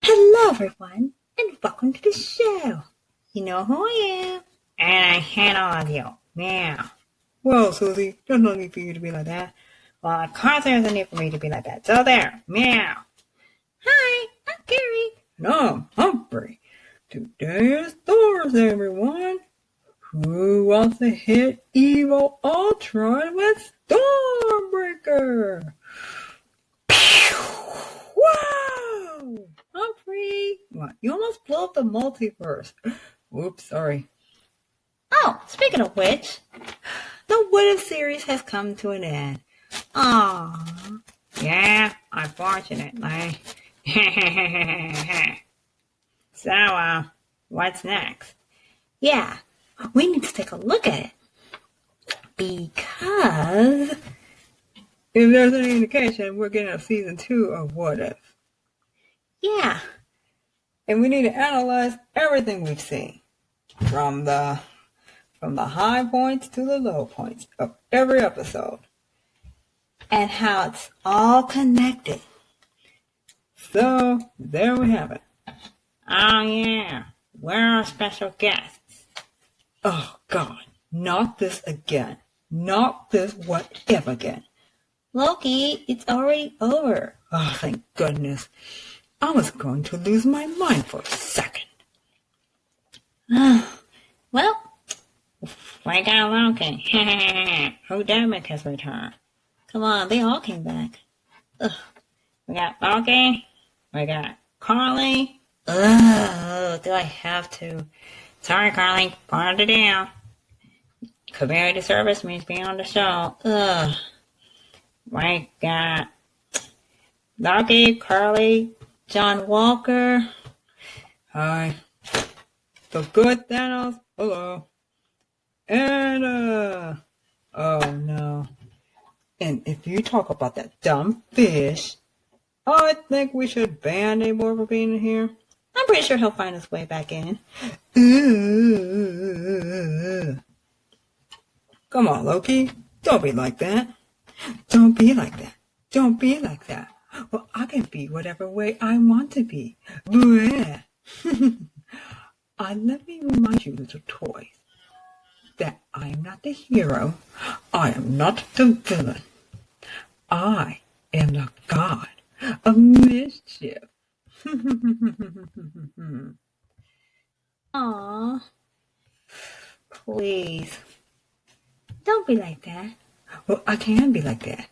Hello, everyone, and welcome to the show. You know who I am, and I hate all of you. Meow. Well, Susie, there's no need for you to be like that. Well, of course there's a need for me to be like that. So there, meow. Hi, I'm Kerrie. And I'm Humphrey. Today is Thursday, everyone. Who wants to hit evil Ultron with Stormbreaker? Whoa! Humphrey! What? You almost blew up the multiverse. Whoops, sorry. Oh, speaking of which, the What If series has come to an end. Aww. Yeah, unfortunately. So, what's next? Yeah, we need to take a look at it. Because if there's any indication, we're getting a season 2 of What If. Yeah. And we need to analyze everything we've seen. From the high points to the low points of every episode. And how it's all connected. So, there we have it. Oh yeah, where are our special guests? Oh God, not this again. Not this what if again. Loki, it's already over. Oh, thank goodness. I was going to lose my mind for a second. Well, we got Loki. Who damn has returned? Come on, they all came back. Ugh. We got Loki. We got Karli. Ugh, do I have to? Sorry, Karli. Part of the deal. Community service means being on the show. Ugh. We got Loki, Karli, John Walker. Hi. The Good Thanos. Hello. And, oh no. And if you talk about that dumb fish, I think we should ban Namor for being in here. I'm pretty sure he'll find his way back in. Come on, Loki. Don't be like that. Don't be like that. Don't be like that. Well, I can be whatever way I want to be. Let me remind you, little toys, that I am not the hero. I am not the villain. I am the god of mischief. Aw. Please. Don't be like that. Well, I can be like that.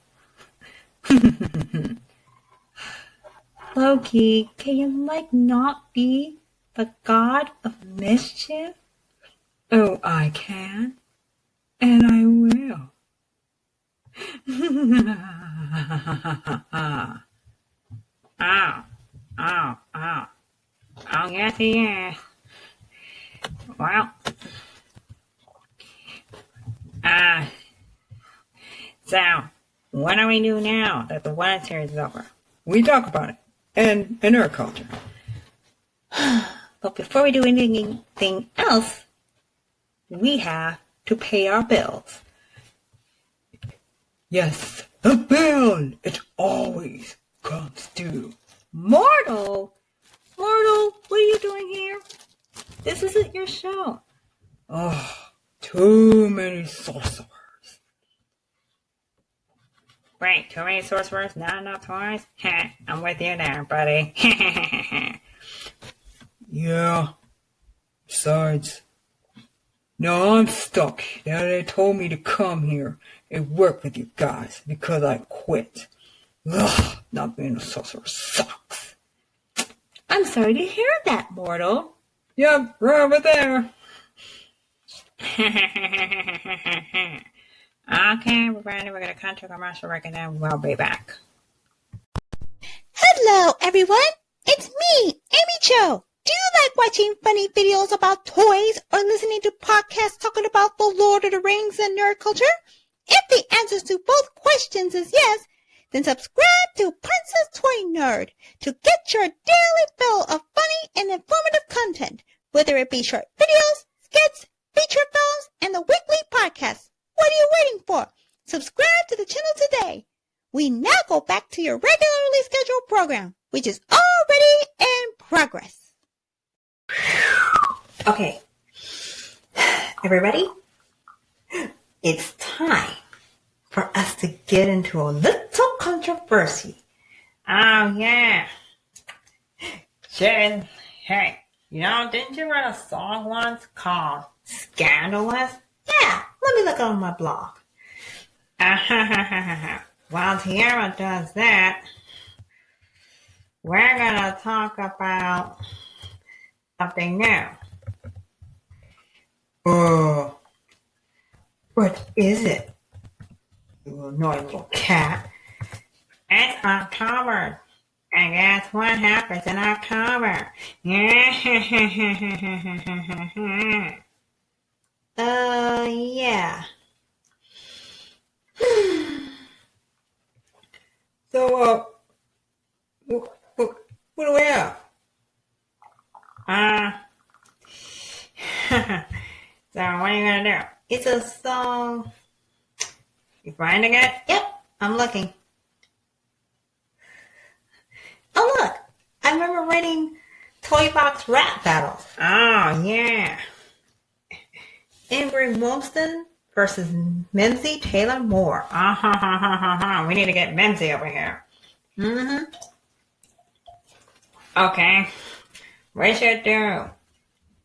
Loki, can you not be the god of mischief? Oh, I can. And I will. Ow. Ow. Ow. Oh, yes, he is. Well. So, what do we do now that the What If series is over? We talk about it. And in our culture. But before we do anything else, we have to pay our bills. Yes, the bill. It always comes due. Mordo? Mordo, what are you doing here? This isn't your show. Oh, too many sorcerers. Wait, too many sorcerers? Not enough toys? I'm with you there, buddy. Yeah. Besides, no, I'm stuck. Now they told me to come here and work with you guys because I quit. Ugh, not being a sorcerer sucks. I'm sorry to hear that, Mordo. Yep, right over there. Okay, everybody, we're going to cut to commercial break and then we'll be back. Hello, everyone. It's me, Amy Cho. Do you like watching funny videos about toys or listening to podcasts talking about the Lord of the Rings and nerd culture? If the answers to both questions is yes, then subscribe to Princess.Toy.Nerd to get your daily fill of funny and informative content, whether it be short videos, skits, feature films, and the weekly podcast. What are you waiting for? Subscribe to the channel today. we now go back to your regularly scheduled program, which is already in progress. Okay, everybody, it's time for us to get into a little controversy. Oh, yeah. Jen, hey, didn't you write a song once called Scandalous? Yeah, let me look on my blog. While Tiara does that, we're gonna talk about something new. What is it? You annoying little cat. It's October. And guess what happens in October? Yeah. So, what do we have? So what are you gonna do? It's a song. You finding it? Yep, I'm looking. Oh look, I remember reading Toy Box rap battles. Oh yeah. Ingrid Wilmston versus McKenzie Taylor Moore. We need to get McKenzie over here. Okay. We should do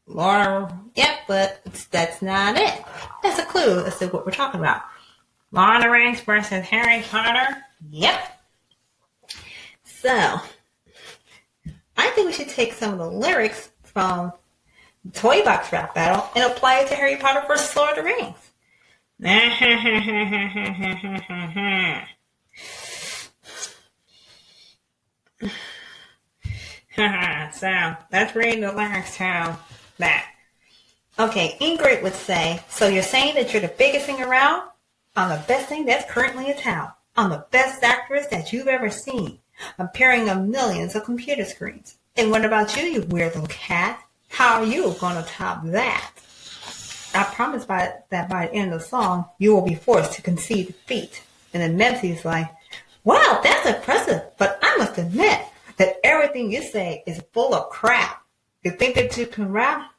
Lord. Yep, but that's not it. That's a clue as to what we're talking about. Lord of the Rings versus Harry Potter. Yep. So, I think we should take some of the lyrics from the Toy Box rap battle and apply it to Harry Potter versus Lord of the Rings. So, let's read the lyrics to that. Okay, Ingrid would say, so you're saying that you're the biggest thing around? I'm the best thing that's currently in town. I'm the best actress that you've ever seen, appearing on millions of computer screens. And what about you, you weird little cat? How are you going to top that? I promise that by the end of the song, you will be forced to concede defeat. And then Mempsy's like, wow, that's impressive, but I must admit that everything you say is full of crap. You think that you can rap?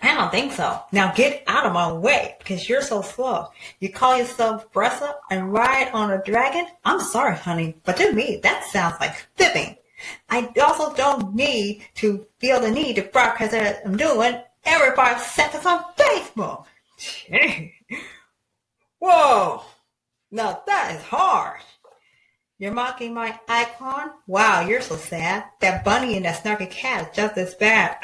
I don't think so. Now get out of my way because you're so slow. You call yourself Bressa and ride on a dragon? I'm sorry, honey, but to me, that sounds like fibbing. I also don't need to feel the need to broadcast that I'm doing every 5 seconds on Facebook. Whoa. Now that is hard. You're mocking my icon? Wow, you're so sad. That bunny and that snarky cat is just as bad.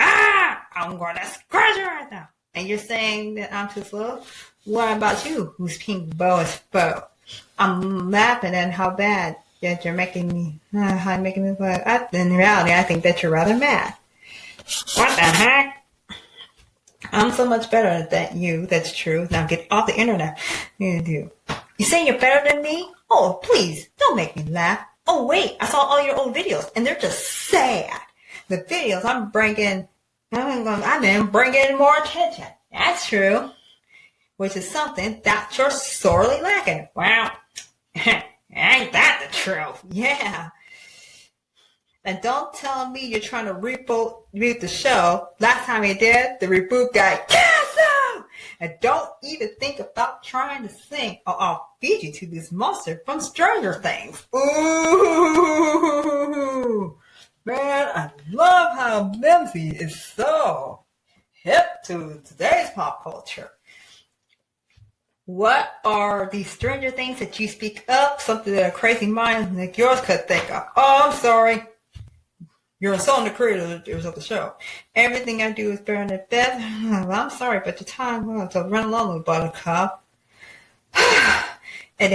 I'm going to scratch you right now. And you're saying that I'm too slow? What about you, whose pink bow is faux? I'm laughing at how bad that you're making me. In reality, I think that you're rather mad. What the heck? I'm so much better than you. That's true. Now get off the internet. You saying you're better than me? Oh, please, don't make me laugh. Oh, wait, I saw all your old videos, and they're just sad. The videos I've been bringing more attention. That's true. Which is something that you're sorely lacking. Well, ain't that the truth? Yeah. And don't tell me you're trying to reboot the show. Last time you did, the reboot got canceled. And don't even think about trying to sing or I'll feed you to this monster from Stranger Things. Ooh. Man, I love how Mempsy is so hip to today's pop culture. What are these Stranger Things that you speak of? Something that a crazy mind like yours could think of. Oh, I'm sorry. You're insulting the creators of the show. Everything I do is better than best. Well, I'm sorry, but your time will to run along with Buttercup. and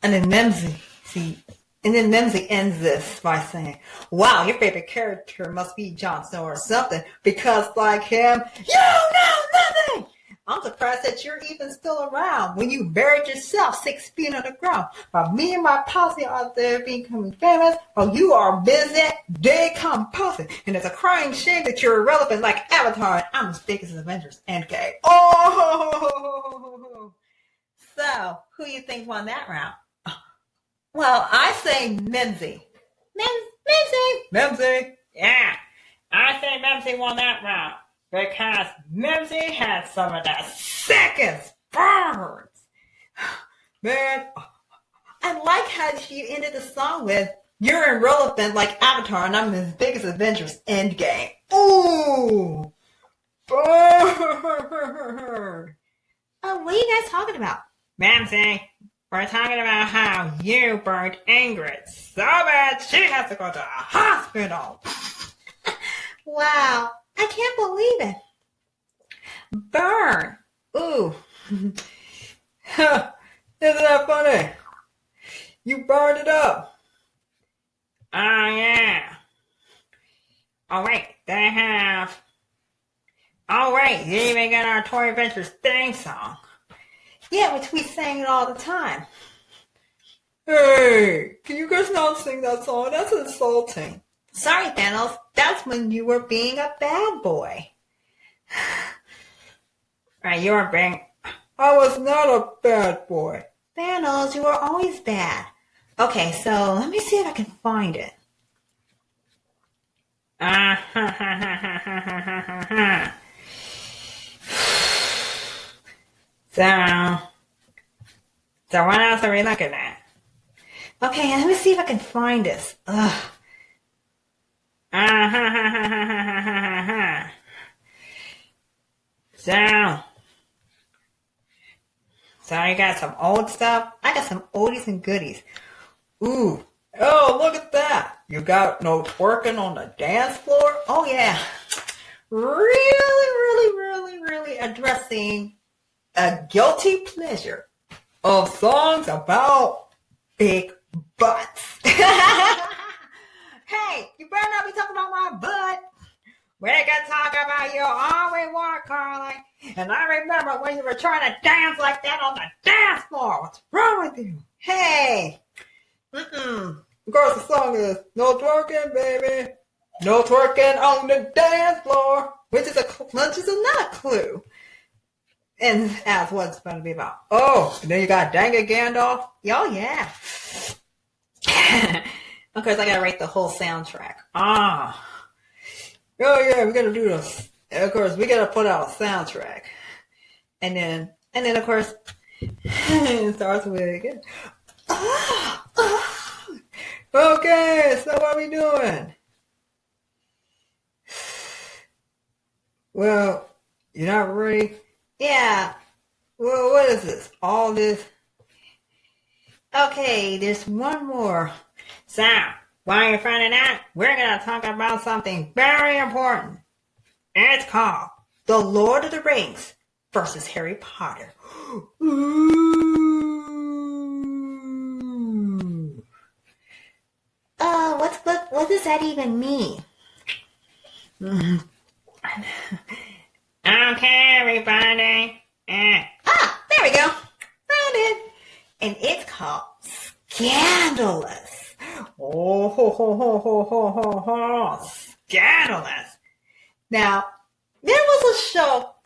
then Mempsy ends this by saying, wow, your favorite character must be Jon Snow or something, because like him, you know nothing! I'm surprised that you're even still around when you buried yourself 6 feet underground. While me and my posse out there becoming famous, while you are busy decomposing. And it's a crying shame that you're irrelevant like Avatar and I'm as big as Avengers Endgame. Oh! So, who you think won that round? Well, I say Mimsy. Mimsy. Yeah, I say Mimsy won that round because Mimsy had some of the sickest burns. Man, I like how she ended the song with, "You're irrelevant like Avatar, and I'm as big as Avengers Endgame." Ooh, burn. Oh, what are you guys talking about? Mimsy, we're talking about how you burned Ingrid so bad she has to go to the hospital. Wow, I can't believe it. Burn. Ooh. Isn't that funny? You burned it up. Oh, yeah. Oh, wait, they have... Oh, wait, you even got our Toy Adventures theme song. Yeah, which we sang it all the time. Hey, can you guys not sing that song? That's insulting. Sorry, Thanos. That's when you were being a bad boy. Right, you were being... I was not a bad boy. Thanos, you were always bad. Okay, so let me see if I can find it. So what else are we looking at? Okay, let me see if I can find this. Ugh. So you got some old stuff? I got some oldies and goodies. Ooh. Oh, look at that. You got no twerking on the dance floor? Oh, yeah. Really addressing a guilty pleasure of songs about big butts. Hey, you better not be talking about my butt. We can talk about your all we want, Karli. And I remember when you were trying to dance like that on the dance floor. What's wrong with you? Hey. Of course, the song is "No twerking, baby. No twerking on the dance floor," which is another clue. And that's what it's going to be about. Oh, and then you got Dang It Gandalf. Oh, yeah. Of course, I got to rate the whole soundtrack. Oh, yeah, we got to do this. And of course, we got to put out a soundtrack. And then, of course, it starts with again. Okay, so what are we doing? Well, you're not ready? Yeah. Well, what is this? All this? Okay, there's one more. So, while you're finding out, we're going to talk about something very important. It's called The Lord of the Rings versus Harry Potter. Ooh. What does that even mean? Okay, everybody. There we go. Found it. And it's called Scandalous. Oh, ho, ho, ho, ho, ho, ho, ho. Scandalous. Now, there was a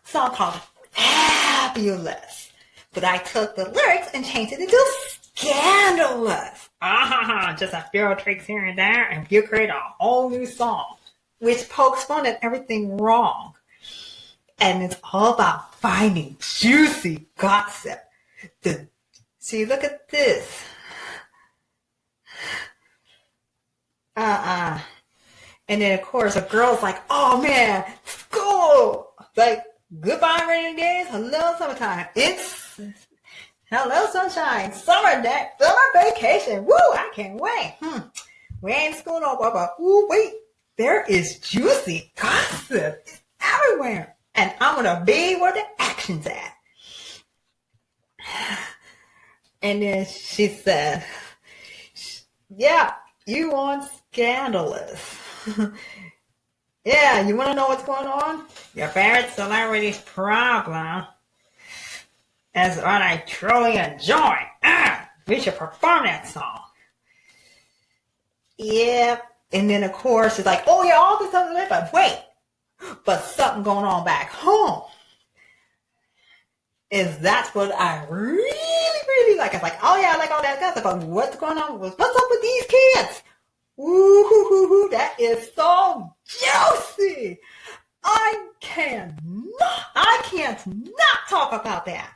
song called Fabulous, but I took the lyrics and changed it into Scandalous. Just a few tricks here and there, and you create a whole new song, which pokes fun at everything wrong. And it's all about finding juicy gossip. See, look at this. And then, of course, a girl's like, oh, man, school. Like, goodbye, rainy days. Hello, summertime. It's hello, sunshine. Summer vacation. Woo, I can't wait. We ain't in school no more, but ooh, wait. There is juicy gossip everywhere. And I'm going to be where the action's at. And then she said, yeah, you want Scandalous. Yeah, you want to know what's going on? Your favorite celebrity's problem is what I truly enjoy. We should perform that song. Yeah. And then, of course, it's like, oh, yeah, all this other stuff, but wait. But something going on back home. That's what I really like? I was like, oh yeah, I like all that stuff. But what's going on? What's up with these kids? Ooh, that is so juicy. I can't not talk about that.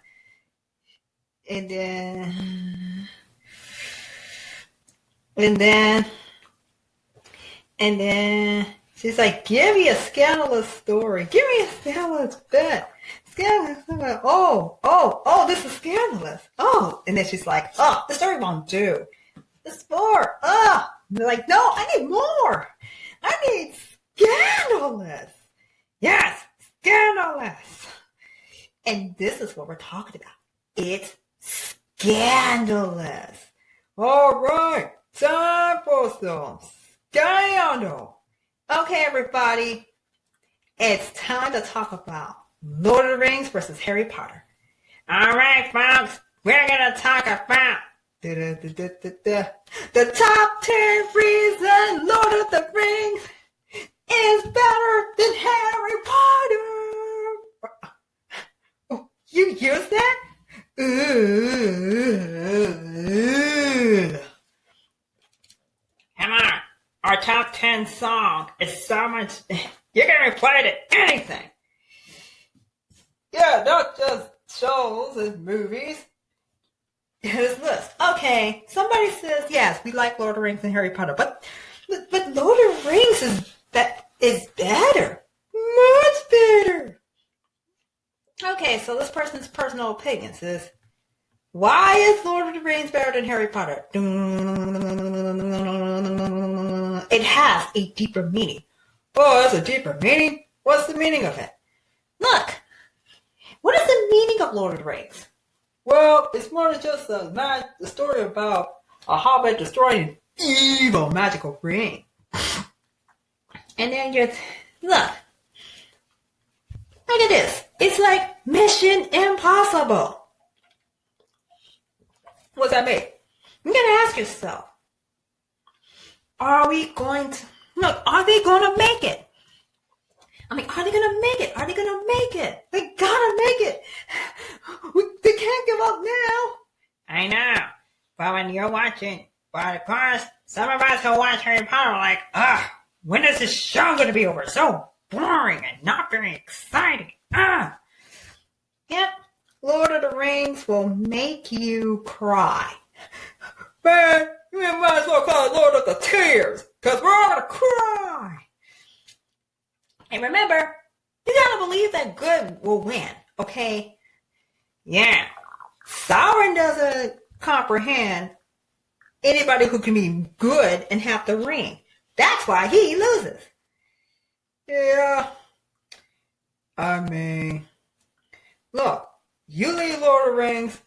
And then she's like, give me a scandalous story. Give me a scandalous bit. Scandalous. Oh, this is scandalous. Oh, and then she's like, oh, the story won't do. It's more. Oh, and they're like, no, I need more. I need scandalous. Yes, scandalous. And this is what we're talking about. It's scandalous. All right, time for some scandal. Okay, everybody, it's time to talk about Lord of the Rings versus Harry Potter. All right, folks, we're going to talk about the top 10 reasons Lord of the Rings is better than Harry Potter. Oh, you used that? Come on. Our top 10 song is so much. You can replay it to anything. Yeah, not just shows and movies. Here's list. Okay, somebody says, yes, we like Lord of the Rings and Harry Potter, but Lord of the Rings is better. Much better. Okay, so this person's personal opinion says, why is Lord of the Rings better than Harry Potter? It has a deeper meaning. Oh, that's a deeper meaning? What's the meaning of it? Look, what is the meaning of Lord of the Rings? Well, it's more than just a story about a hobbit destroying an evil magical ring. And then look at this. It's like Mission Impossible. What's that mean? You're going to ask yourself, are they going to make it? I mean, are they going to make it? Are they going to make it? They gotta make it. They can't give up now. I know. But when you're watching, but of course, some of us who watch Harry Potter are like, when is this show going to be over? So boring and not very exciting. Yep. Lord of the Rings will make you cry. Man, you might as well call it Lord of the Tears, because we're all going to cry. And remember, you gotta believe that good will win, okay? Yeah. Sauron doesn't comprehend anybody who can be good and have the ring. That's why he loses. Yeah. I mean, look, you leave Lord of the Rings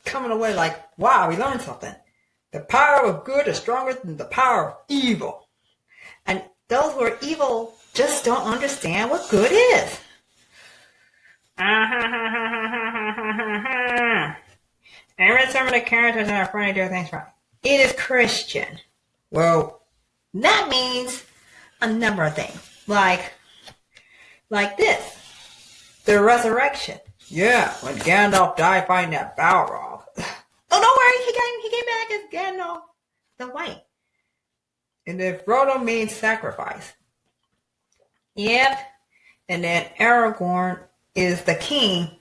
coming away like, wow, we learned something. The power of good is stronger than the power of evil. And those who are evil just don't understand what good is. I read some of the characters and are trying to do things right. It is Christian. Well, that means a number of things. Like this. The resurrection. Yeah, when Gandalf died fighting that Balrog. Oh, don't worry, he came back as Gandalf the White. And then Frodo means sacrifice. Yep. And then Aragorn is the king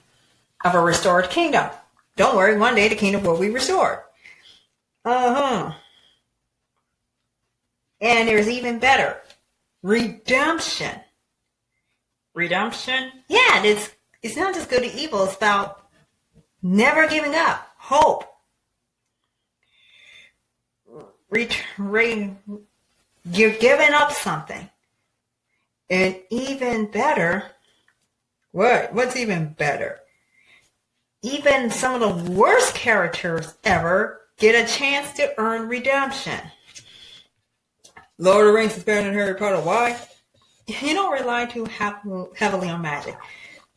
of a restored kingdom. Don't worry, one day the kingdom will be restored. And there's even better. Redemption. Redemption? Yeah, it's not just good or evil. It's about never giving up. Hope. You're giving up something. And even better, what's even better? Even some of the worst characters ever get a chance to earn redemption. Lord of the Rings is better than Harry Potter. Why? You don't rely too heavily on magic.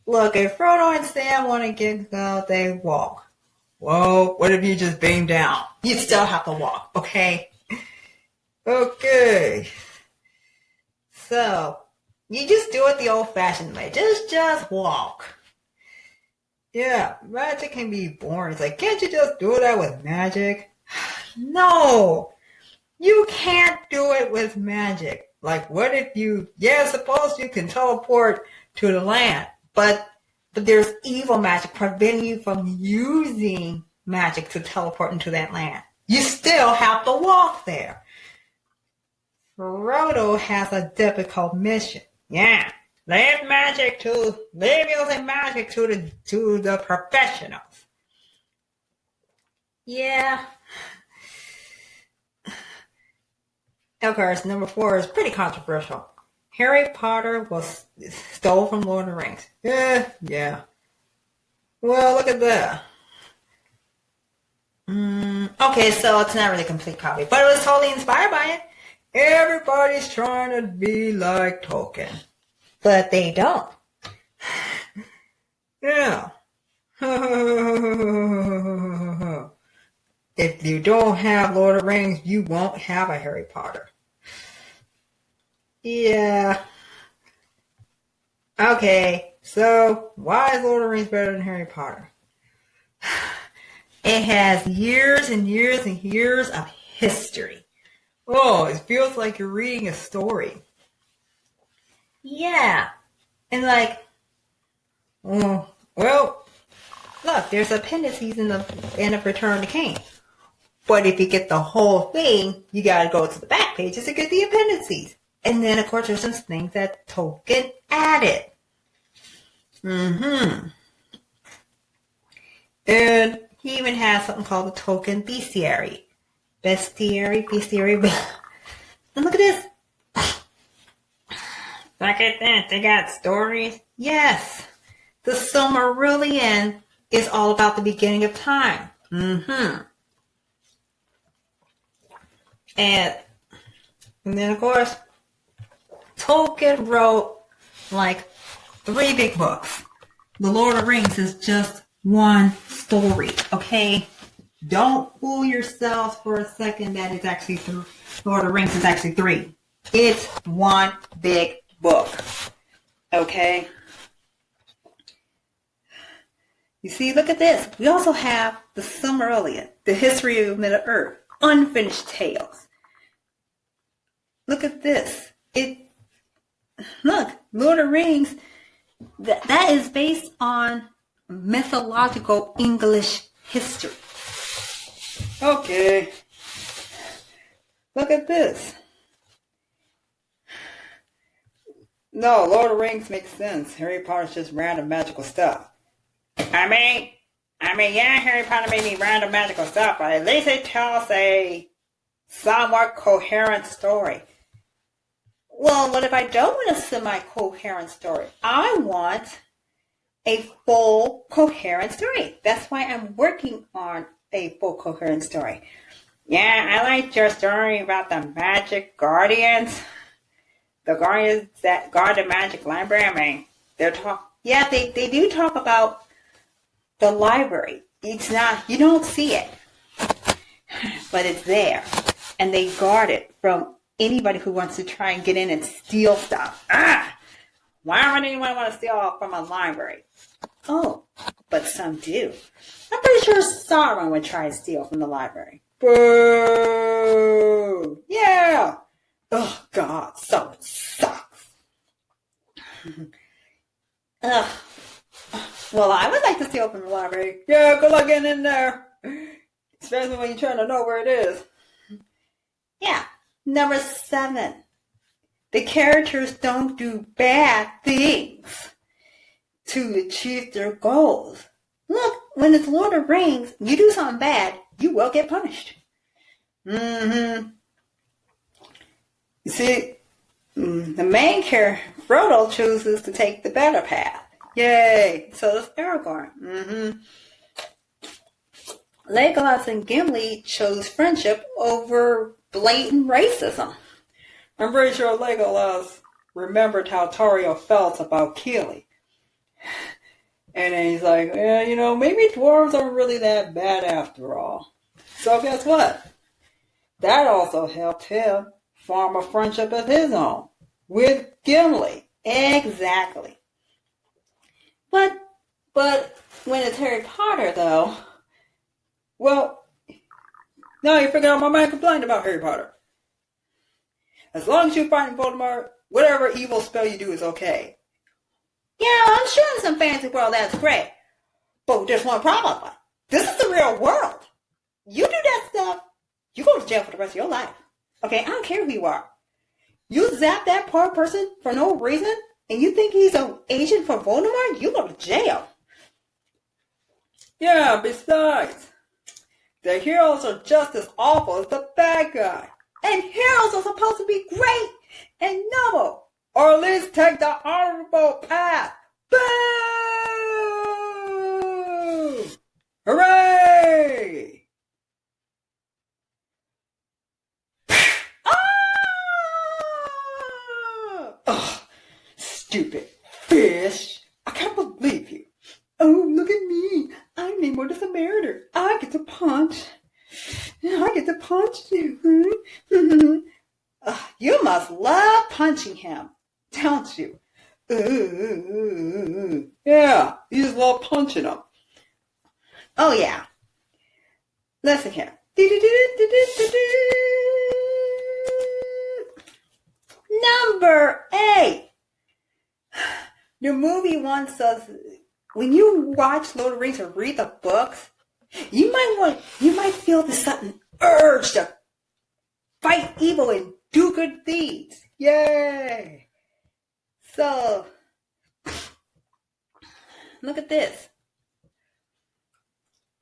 Look, if Frodo and Sam want to get out, they walk. Well, what if you just beam down? You still have to walk, okay? Okay. So, you just do it the old-fashioned way. Just walk. Yeah, magic can be boring. It's like, can't you just do that with magic? No, you can't do it with magic. Like, what if you, yeah, suppose you can teleport to the land, but there's evil magic preventing you from using magic to teleport into that land. You still have to walk there. Frodo has a difficult mission. Yeah. Leave using magic to the professionals. Yeah. Of course, number 4 is pretty controversial. Harry Potter was stole from Lord of the Rings. Yeah. Well, look at that. Okay, so it's not really a complete copy, but it was totally inspired by it. Everybody's trying to be like Tolkien, but they don't. Yeah. If you don't have Lord of the Rings, you won't have a Harry Potter. Yeah. Okay, so why is Lord of the Rings better than Harry Potter? It has years and years and years of history. Oh, it feels like you're reading a story. Yeah. And like, well, look, there's appendices in the end of Return of the King. But if you get the whole thing, you gotta go to the back pages to get the appendices. And then, of course, there's some things that Tolkien added. And he even has something called the Tolkien Bestiary. Bestiary. And look at this. Look at that. They got stories. Yes. The Silmarillion is all about the beginning of time. And then, of course, Tolkien wrote like 3 big books. The Lord of the Rings is just one story, okay? Don't fool yourselves for a second that it's actually Lord of the Rings is actually 3. It's one big book, okay? You see, look at this. We also have the Silmarillion, the history of Middle-earth, unfinished tales. Look at this. Look, Lord of the Rings, that is based on mythological English history. Okay. Look at this. No, Lord of the Rings makes sense. Harry Potter's just random magical stuff. I mean, yeah, Harry Potter may be random magical stuff, but at least it tells a somewhat coherent story. Well, what if I don't want a semi-coherent story? I want a full coherent story. That's why I'm working on a full coherent story. Yeah, I liked your story about the magic guardians. The guardians that guard the magic library. I mean, they do talk about the library. It's not, you don't see it, but it's there. And they guard it from anybody who wants to try and get in and steal stuff. Why would anyone want to steal from a library? Oh, but some do. I'm pretty sure Sauron would try and steal from the library. Boo! Yeah! Oh, God, Sauron sucks. Ugh. Well, I would like to steal from the library. Yeah, good luck getting in there. Especially when you're trying to know where it is. Yeah. Number 7. The characters don't do bad things to achieve their goals. Look, when it's Lord of the Rings, you do something bad, you will get punished. You see, the main character, Frodo, chooses to take the better path. Yay! So does Aragorn. Legolas and Gimli chose friendship over blatant racism. I'm pretty sure Legolas remembered how Tario felt about Kerrie. And then he's like, yeah, maybe dwarves aren't really that bad after all. So guess what? That also helped him form a friendship of his own with Gimli. Exactly. But When it's Harry Potter, though. Well, now you figure out my man complained about Harry Potter. As long as you're fighting Voldemort, whatever evil spell you do is okay. Yeah, I'm sure in some fantasy world that's great. But there's one problem. This is the real world. You do that stuff, you go to jail for the rest of your life. Okay, I don't care who you are. You zap that poor person for no reason, and you think he's an agent for Voldemort, you go to jail. Yeah, besides, the heroes are just as awful as the bad guy. And heroes are supposed to be great and noble, or at least take the honorable path. Boom! Hooray! Ugh, stupid fish. I can't believe you. Oh, look at me. I'm Namor the Samaritan. I get to punch. I get to punch you. You must love punching him, don't you? Yeah, you just love punching him. Oh, yeah. Listen here. Number 8. The movie once says, when you watch Lord of the Rings or read the books, you might feel this sudden urge to fight evil and do good deeds. Yay! So, look at this.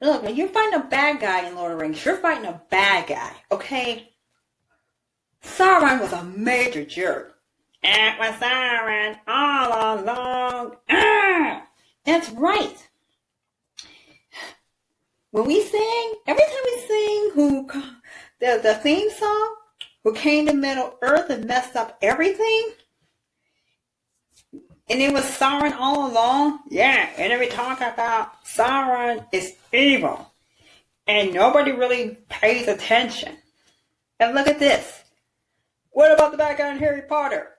Look, when you're fighting a bad guy in Lord of the Rings, you're fighting a bad guy, okay? Sauron was a major jerk. It was Sauron all along. That's right. When we sing, every time we sing the theme song, who came to Middle Earth and messed up everything, and it was Sauron all along. Yeah, and then we talk about Sauron is evil. And nobody really pays attention. And look at this. What about the bad guy in Harry Potter?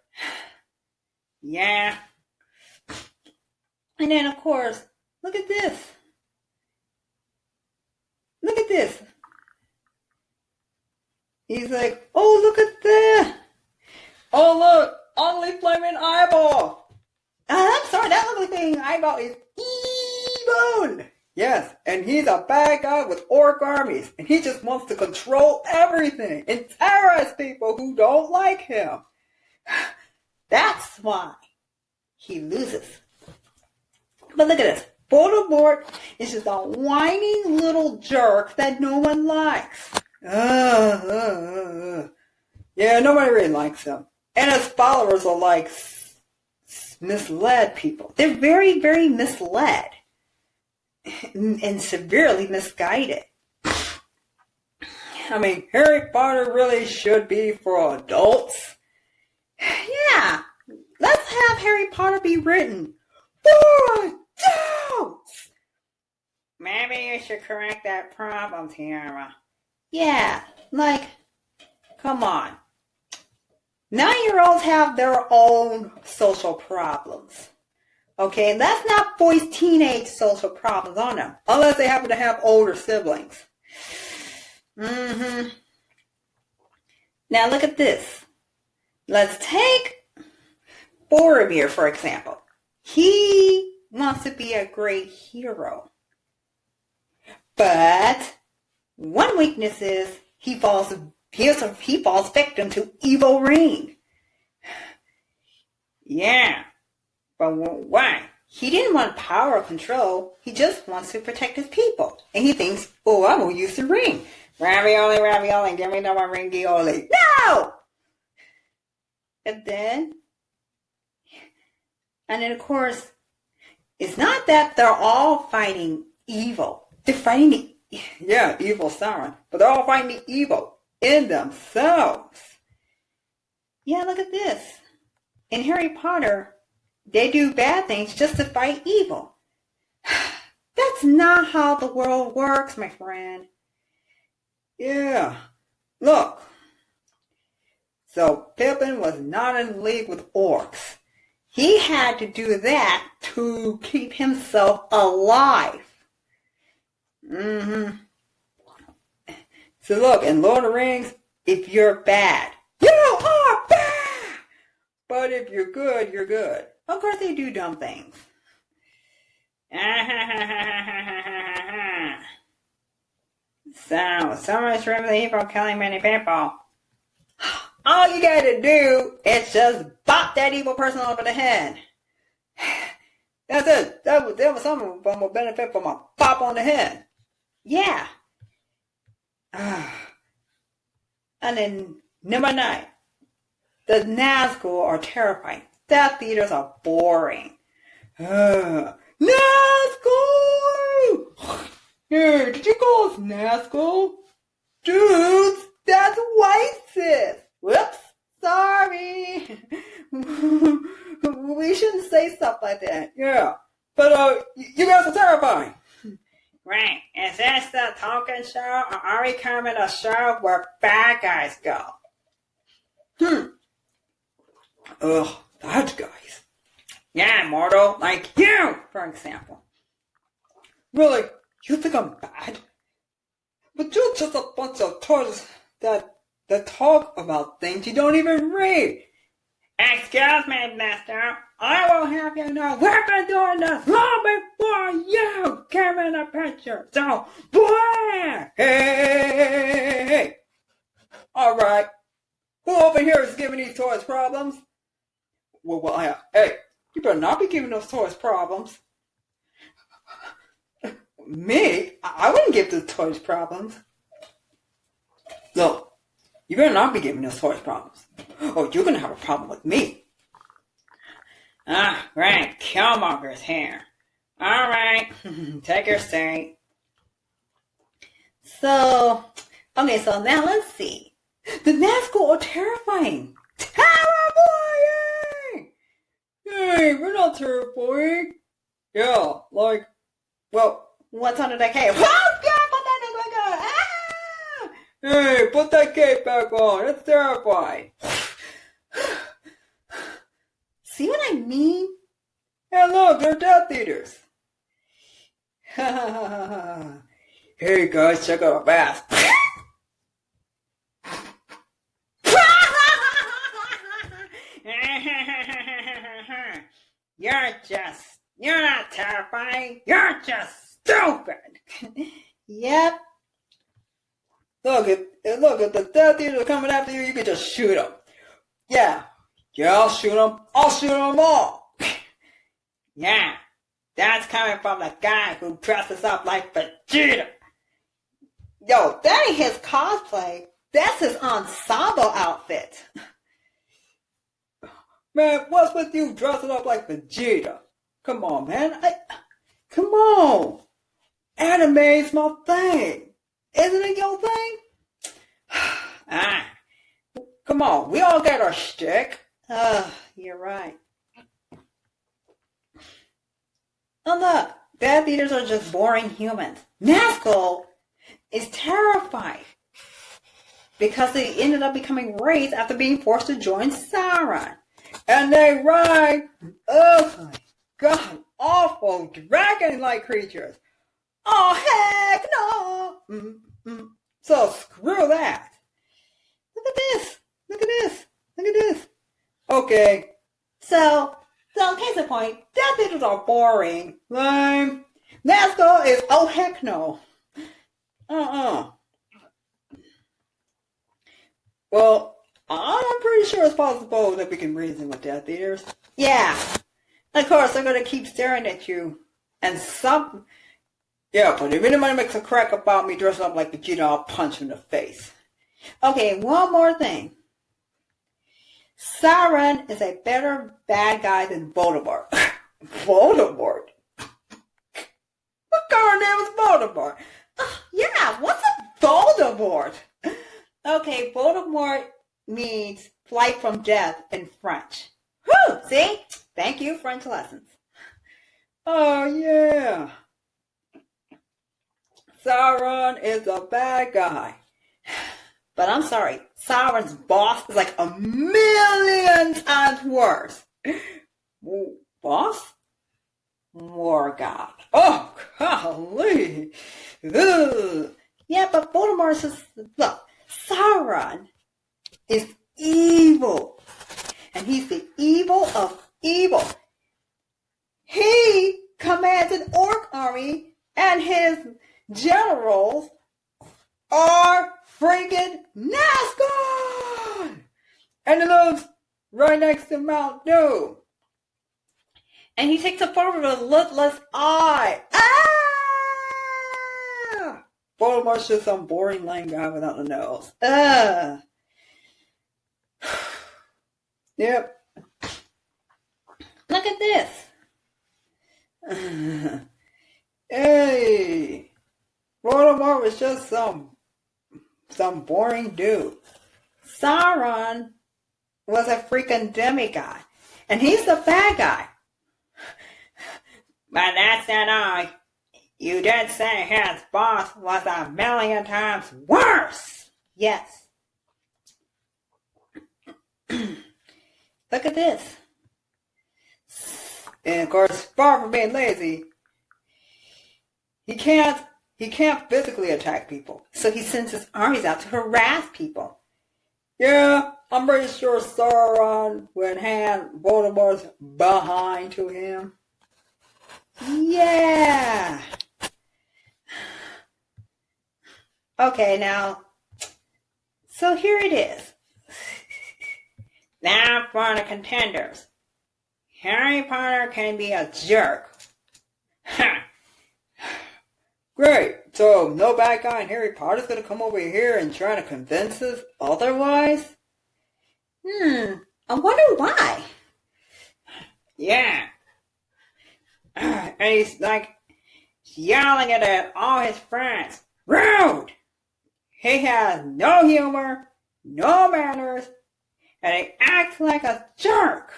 Yeah. And then, of course, look at this. Look at this. He's like, oh, look at that. Oh, look, ugly flaming eyeball. I'm sorry, that ugly flaming eyeball is evil. Yes, and he's a bad guy with orc armies, and he just wants to control everything and terrorize people who don't like him. That's why he loses. But look at this. Voldemort is just a whining little jerk that no one likes. Yeah, nobody really likes him. And his followers are like misled people. They're very, very misled and severely misguided. I mean, Harry Potter really should be for adults. Yeah, let's have Harry Potter be written for adults. Maybe you should correct that problem, Tiara. Yeah, like, come on. 9-year-olds have their own social problems. Okay, let's not voice teenage social problems on them, unless they happen to have older siblings. Now look at this. Let's take Boromir, for example. He wants to be a great hero. But one weakness is he falls victim to evil reign. Yeah, but why? He didn't want power or control. He just wants to protect his people. And he thinks, oh, I'm going to use the ring. Ravioli, ravioli, give me no more ringioli. No! And then, of course, it's not that they're all fighting evil. They're fighting evil Sauron. But they're all fighting the evil in themselves. Yeah, look at this. In Harry Potter, they do bad things just to fight evil. That's not how the world works, my friend. Yeah. Look. So Pippin was not in league with orcs. He had to do that to to keep himself alive. So look, in Lord of the Rings, if you're bad, you are bad! But if you're good, you're good. Of course they do dumb things. So much room for the evil killing many people. All you gotta do is just bop that evil person over the head. That's it. That was some of them will benefit from a pop on the head. Yeah. And then number 9. The Nazgul are terrifying. Death Eaters are boring. Nazgul! Hey, did you call us Nazgul? Dudes, that's racist. Whoops, sorry. We shouldn't say stuff like that. Yeah, but you guys are terrifying. Right, is this the Tolkien show, or are we coming to a show where bad guys go? Ugh, bad guys. Yeah, Mordo, like you, for example. Really, you think I'm bad? But you're just a bunch of toys that talk about things you don't even read. Excuse me, mister. I will have you know we've been doing this long before you came in the picture. So, hey. All right. Who over here is giving these toys problems? Well, hey, you better not be giving those toys problems. Me? I wouldn't give the toys problems. Look, you better not be giving those toys problems. Oh, you're going to have a problem with me. Right. Killmonger's here. All right. Take your seat. So now let's see. The Nazgul are terrifying. Terrifying! Hey, we're not terrifying. Yeah, like, well, what's under that cape? Oh, God, put that thing back on. Ah! Hey, put that cape back on. It's terrifying. See what I mean? Hey, look, they're Death Eaters. Hey, guys, check out our bath. You're not terrifying. You're just stupid. Yep. Look, if the Death Eaters are coming after you, you can just shoot them. Yeah, I'll shoot them. I'll shoot them all. Yeah, that's coming from the guy who dresses up like Vegeta. Yo, that ain't his cosplay. That's his ensemble outfit. Man, what's with you dressing up like Vegeta? Come on, man. Come on. Anime's my thing. Isn't it your thing? Come on. We all got our shtick. You're right. Oh, look. Death Eaters are just boring humans. Nazgul is terrified because they ended up becoming wraiths after being forced to join Sauron. And they ride, oh my God, awful dragon-like creatures. Oh, heck no. So screw that. Look at this. Okay. So case in point, Death Eaters are boring. Lame. Nazgul is oh heck no. Well, I'm pretty sure it's possible that we can reason with Death Eaters. Yeah. Of course, they're going to keep staring at you. And yeah, but if anybody makes a crack about me dressing up like Vegeta, I'll punch him in the face. Okay, one more thing. Sauron is a better bad guy than Voldemort. Voldemort? What kind of name is Voldemort? Yeah, what's a Voldemort? Okay, Voldemort means flight from death in French. Whew, see? Thank you, French lessons. Oh, yeah. Sauron is a bad guy. But I'm sorry, Sauron's boss is like 1,000,000 times worse. Boss? Morgoth. Oh, golly. Ugh. Yeah, but Voldemort says, look, Sauron is evil. And he's the evil of evil. He commands an orc army, and his generals are freaking Nazgûl! And he lives right next to Mount Doom. And he takes a form of a lidless eye. Ah! Voldemort's just some boring lame guy without a nose. Yep. Look at this. Hey, Voldemort was just some boring dude. Sauron was a freaking demigod, and he's the bad guy. But that's not all. You did say his boss was a million times worse. Yes. Look at this. And of course, far from being lazy, he can't physically attack people. So he sends his armies out to harass people. Yeah, I'm pretty sure Sauron would hand Voldemort's behind to him. Yeah. Okay, now, so here it is. Now for the contenders. Harry Potter can be a jerk. Great. So no bad guy in Harry Potter's gonna come over here and try to convince us otherwise? I wonder why. Yeah. And he's like yelling at all his friends. Rude! He has no humor, no manners, and he acts like a jerk.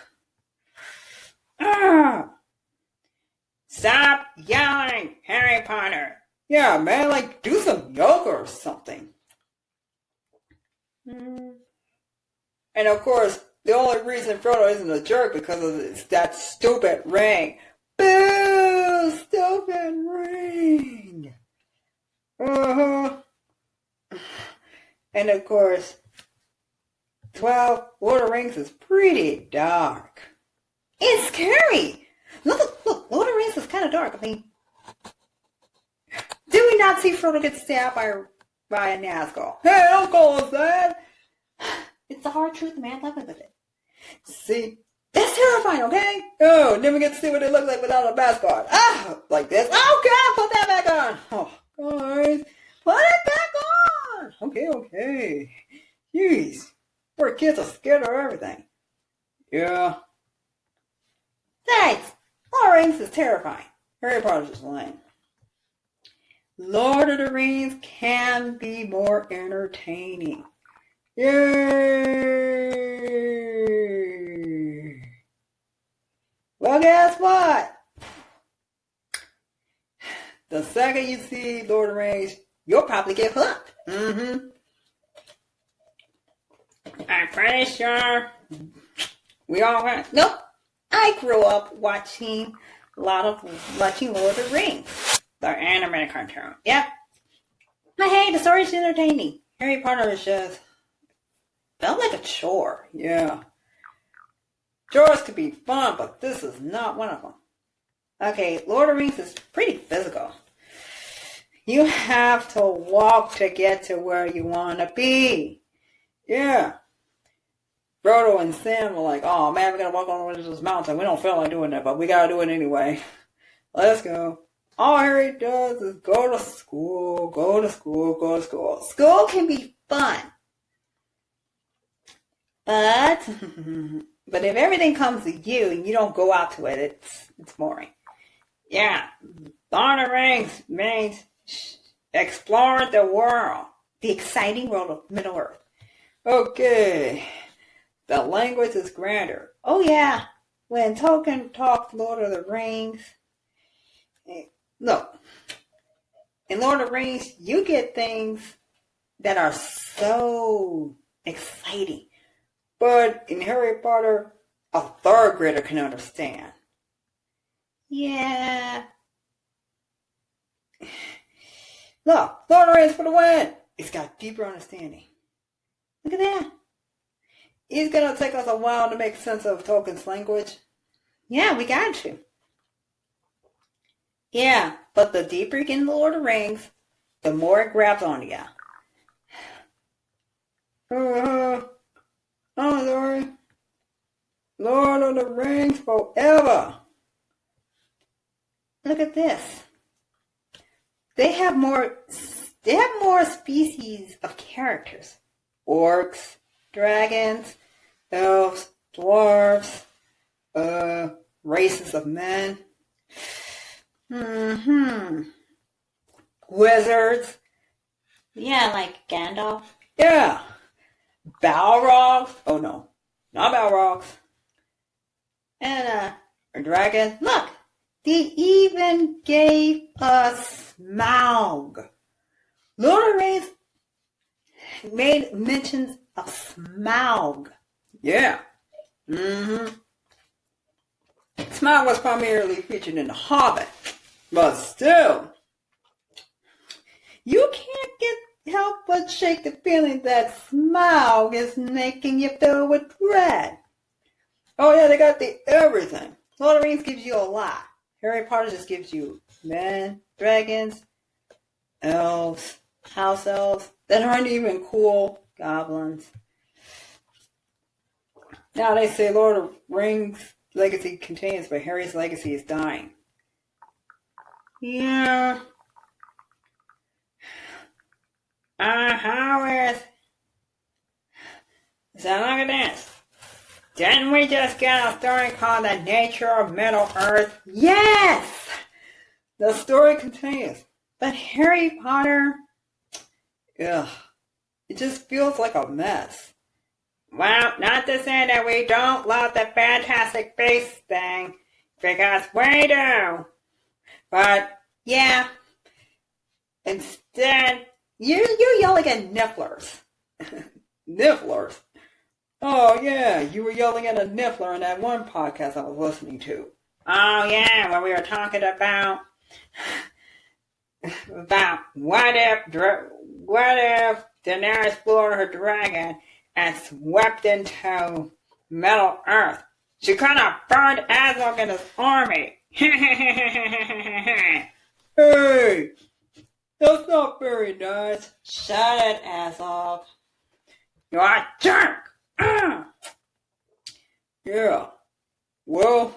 Stop yelling, Harry Potter. Yeah, man, like do some yoga or something. And of course, the only reason Frodo isn't a jerk because of that stupid ring. Boo! Stupid ring! And of course, 12 Lord of the Rings is pretty dark. It's scary! Look, Lord of the Rings is kind of dark. I mean, did we not see Frodo get stabbed by a Nazgûl? Hey, don't call us that! It's the hard truth, man. Live with it. See? That's terrifying, okay? Oh, never get to see what they look like without a mask on. Ah! Like this. Oh, God! Put that back on! Oh, guys. Put it back on! Okay. Jeez. Poor kids are scared of everything. Yeah. Thanks. Lord of the Rings is terrifying. Harry Potter's just lame. Lord of the Rings can be more entertaining. Yay! Well, guess what? The second you see Lord of the Rings, you'll probably get hooked. I'm pretty sure we all went. Nope. I grew up watching Lord of the Rings, the animated cartoon. Yep. But hey, the story's entertaining. Harry Potter is just felt like a chore. Yeah. Chores could be fun, but this is not one of them. Okay, Lord of the Rings is pretty physical. You have to walk to get to where you want to be. Yeah. Frodo and Sam were like, oh man, we gotta walk on the way to this mountain. We don't feel like doing that, but we gotta do it anyway. Let's go. All Harry does is go to school. School can be fun. But if everything comes to you and you don't go out to it, it's boring. Yeah. Lord of the Rings means explore the world. The exciting world of Middle-earth. Okay. The language is grander. Oh yeah. When Tolkien talked Lord of the Rings. Look. In Lord of the Rings, you get things that are so exciting. But in Harry Potter, a third grader can understand. Yeah. Look, Lord of the Rings for the win. It's got deeper understanding. Look at that. It's gonna take us a while to make sense of Tolkien's language. Yeah, we got to. Yeah, but the deeper you get in the Lord of the Rings, the more it grabs onto you. I'm sorry. Lord of the Rings forever. Look at this. They have more species of characters. Orcs, dragons, elves, dwarves, races of men. Wizards. Yeah, like Gandalf. Yeah. Balrogs. Oh no, not Balrogs. And a dragon. Look, they even gave us Smaug. Lord of the Rings made mentions of Smaug. Yeah. Smaug was primarily featured in The Hobbit, but still, you can't help but shake the feeling that Smaug is making you filled with dread. Oh yeah, they got the everything. Lord of the Rings gives you a lot. Harry Potter just gives you men, dragons, elves, house elves that aren't even cool, goblins. Now they say Lord of the Rings legacy continues, but Harry's legacy is dying. Yeah. How is... So look at this. Didn't we just get a story called The Nature of Middle Earth? Yes! The story continues. But Harry Potter... Ugh. It just feels like a mess. Well, not to say that we don't love the Fantastic Beasts thing, because we do. But, yeah. Instead, you're yelling at nifflers. Nifflers? Oh, yeah, you were yelling at a niffler in that one podcast I was listening to. Oh, yeah, where we were talking about what if Daenerys flew over her dragon and swept into Middle Earth? She could have burned Azog and his army. Hey, that's not very nice. Shut it, Azog. You're a jerk. Yeah. Well,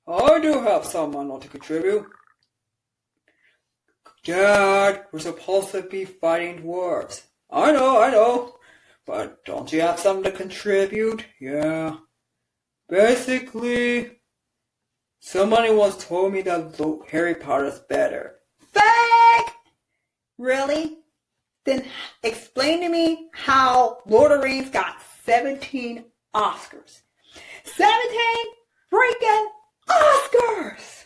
I do have someone to contribute. Dad, we're supposed to be fighting dwarves. I know. But don't you have something to contribute? Yeah. Basically, somebody once told me that Harry Potter's better. Fake! Really? Then explain to me how Lord of the Rings got 17 Oscars. 17 freaking Oscars!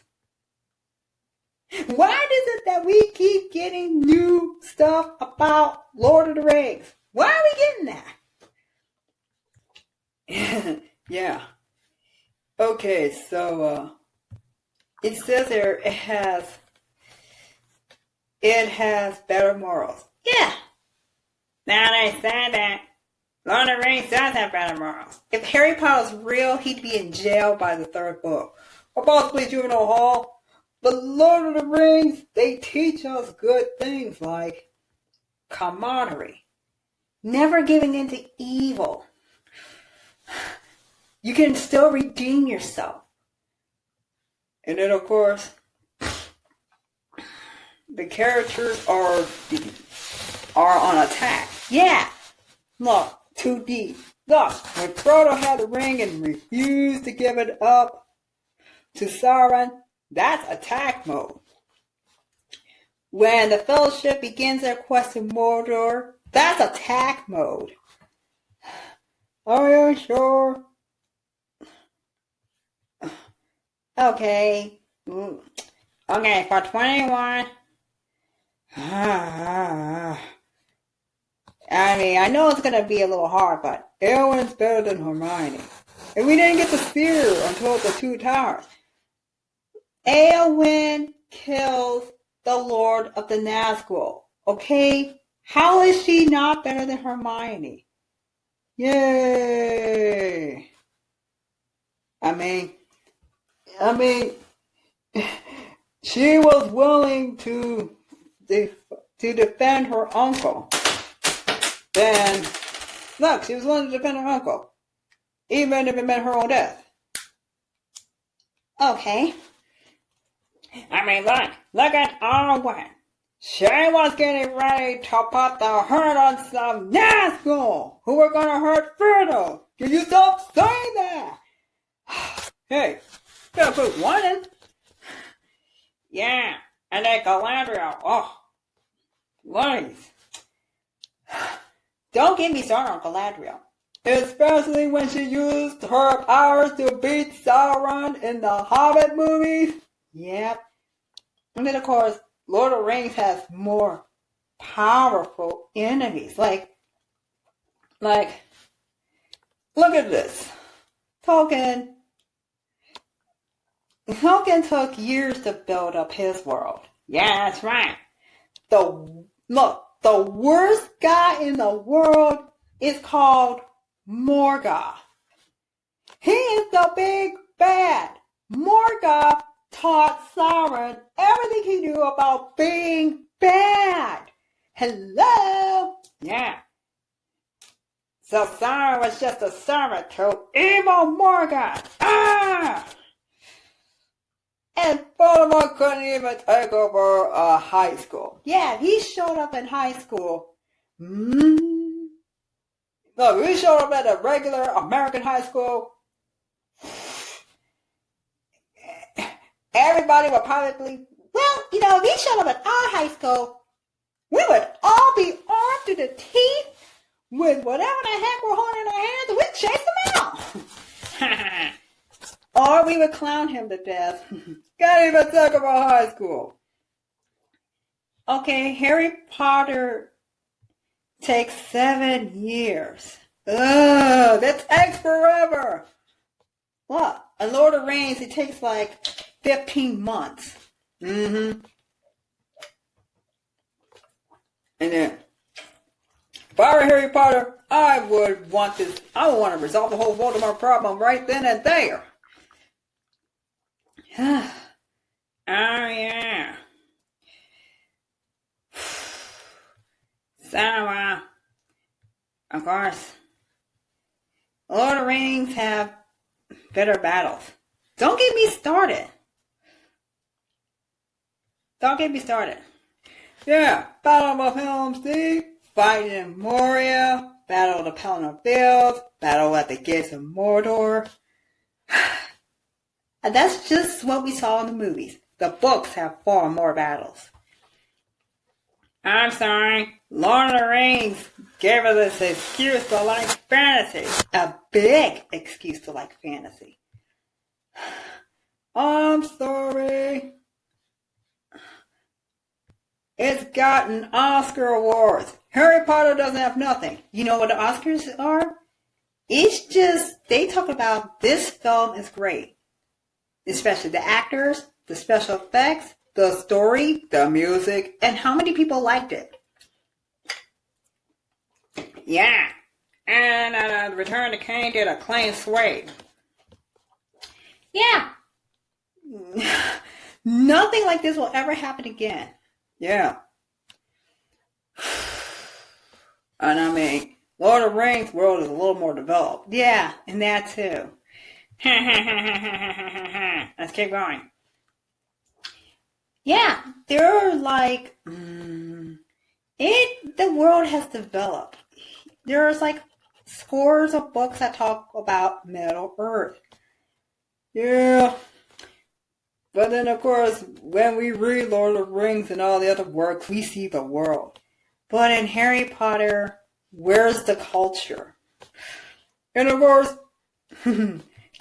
Why is it that we keep getting new stuff about Lord of the Rings? Why are we getting that? Yeah. Okay, so it says there it has better morals. Yeah. Now they said that Lord of the Rings does have better morals. If Harry Potter's real, he'd be in jail by the third book. Or possibly juvenile hall. But Lord of the Rings, they teach us good things like camaraderie. Never giving in to evil. You can still redeem yourself. And then, of course, the characters are on attack. Yeah. Look, too deep. Look, when Frodo had the ring and refused to give it up to Sauron, that's attack mode. When the Fellowship begins their quest to Mordor, that's attack mode. Are you sure? Okay. Okay, for 21. I mean, I know it's going to be a little hard, but Elwin's better than Hermione. And we didn't get to see her until the Two Towers. Eowyn kills the Lord of the Nazgul. Okay? How is she not better than Hermione? Yay! I mean, she was willing to defend her uncle. Then, look, she was willing to defend her uncle, even if it meant her own death. Okay. I mean, look at Arwen. She was getting ready to put the hurt on some Nazgul who were gonna hurt Frodo. Can you stop saying that? Hey, gotta put one in. Yeah, and then Galadriel. Oh, Please. Don't get me started on Galadriel. Especially when she used her powers to beat Sauron in the Hobbit movies. Yep. And then, of course, Lord of the Rings has more powerful enemies. Like, look at this. Tolkien took years to build up his world. yeah, that's right. The worst guy in the world is called Morgoth. He is the big bad. Morgoth taught Sauron everything he knew about being bad. Hello? Yeah. So Sauron was just a servant to evil Morgoth. Ah! And Voldemort couldn't even take over a high school. Yeah, he showed up in high school. Look, he showed up at a regular American high school. Everybody would probably, if he showed up at our high school, we would all be armed to the teeth with whatever the heck we're holding in our hands, and we'd chase him out. Or we would clown him to death. Can't even talk about high school. Okay, Harry Potter takes 7 years. Ugh, that takes forever. What? And Lord of the Rings, it takes like 15 months. And then, if I were Harry Potter, I would want to resolve the whole Voldemort problem right then and there. Oh, yeah. So, of course, Lord of the Rings have better battles. Don't get me started. Yeah, Battle of Helm's Deep, fighting in Moria, Battle of the Pelennor Fields, Battle at the Gates of Mordor. And that's just what we saw in the movies. The books have far more battles. I'm sorry. Lord of the Rings gave us this excuse to like fantasy. A big excuse to like fantasy. I'm sorry. It's gotten Oscar awards. Harry Potter doesn't have nothing. You know what the Oscars are? It's just, they talk about this film is great. Especially the actors, the special effects, the story, the music, and how many people liked it. Yeah. And Return to King did a clean sweep. Yeah. Nothing like this will ever happen again. Yeah. And I mean, Lord of the Rings world is a little more developed. Yeah, and that too. Let's keep going. Yeah, there are like, the world has developed. There's like scores of books that talk about Middle Earth. Yeah. But then, of course, when we read Lord of the Rings and all the other works, we see the world. But in Harry Potter, where's the culture? And of course,